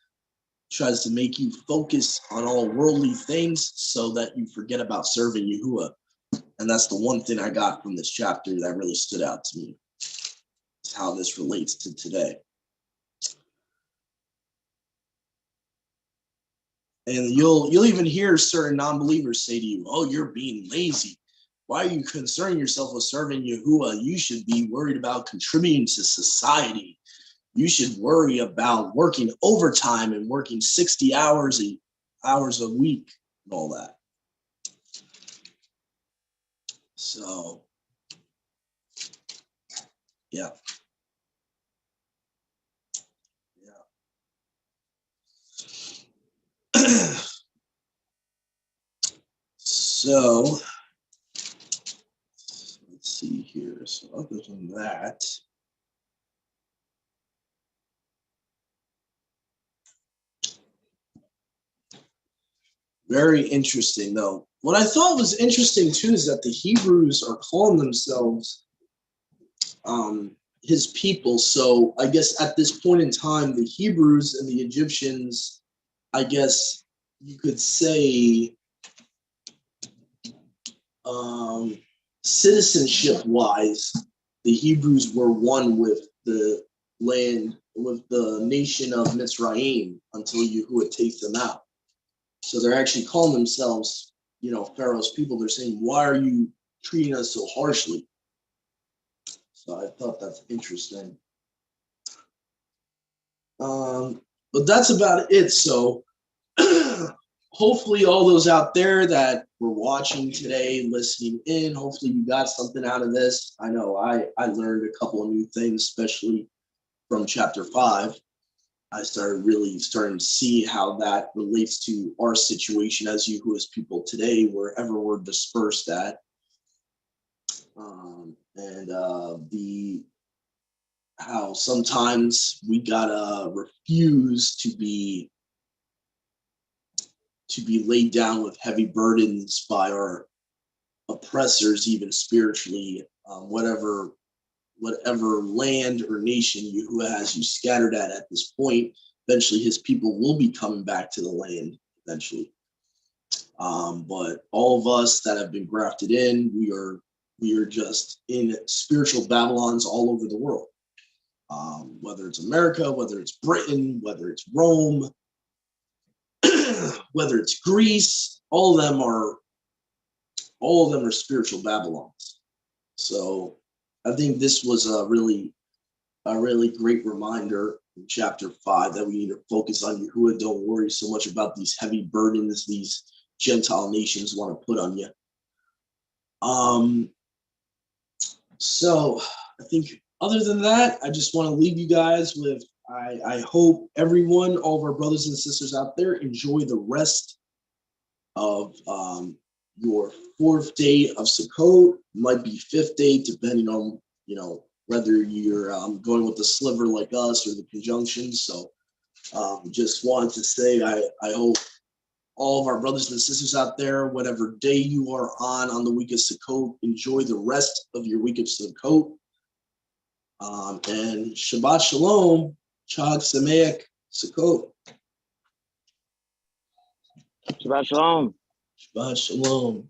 tries to make you focus on all worldly things so that you forget about serving Yahuwah. And that's the one thing I got from this chapter that really stood out to me. It's how this relates to today. And you'll even hear certain non-believers say to you, oh, you're being lazy. Why are you concerning yourself with serving Yahuwah? You should be worried about contributing to society. You should worry about working overtime and working 60 hours a week and all that. So, yeah. So, let's see here. So, other than that, Very interesting, though. What I thought was interesting too is that the Hebrews are calling themselves his people. So I guess at this point in time, the Hebrews and the Egyptians, I guess you could say, citizenship-wise, the Hebrews were one with the land, with the nation of Mitzrayim until Yahuwah takes them out. So they're actually calling themselves, Pharaoh's people. They're saying, why are you treating us so harshly? So I thought that's interesting. But that's about it. So hopefully all those out there that were watching today, listening in, hopefully you got something out of this. I know I learned a couple of new things, especially from chapter 5. I started starting to see how that relates to our situation as Yahuwah's people today, wherever we're dispersed at. How sometimes we gotta refuse to be laid down with heavy burdens by our oppressors, even spiritually, whatever land or nation Yahuwah has you scattered at this point. Eventually his people will be coming back to the land eventually. But all of us that have been grafted in, we are just in spiritual Babylons all over the world. Whether it's America, whether it's Britain, whether it's Rome, whether it's Greece, all of them are spiritual Babylons. So I think this was a really great reminder in chapter 5 that we need to focus on Yahuwah. Don't worry so much about these heavy burdens these Gentile nations want to put on you. So I think other than that, I just want to leave you guys with, I hope everyone, all of our brothers and sisters out there, enjoy the rest of your 4th day of Sukkot. Might be 5th day, depending on, whether you're going with the sliver like us or the conjunction. So just wanted to say, I hope all of our brothers and sisters out there, whatever day you are on the week of Sukkot, enjoy the rest of your week of Sukkot. And Shabbat Shalom, Chag Sameach, Sukkot. Shabbat Shalom. Shabbat Shalom.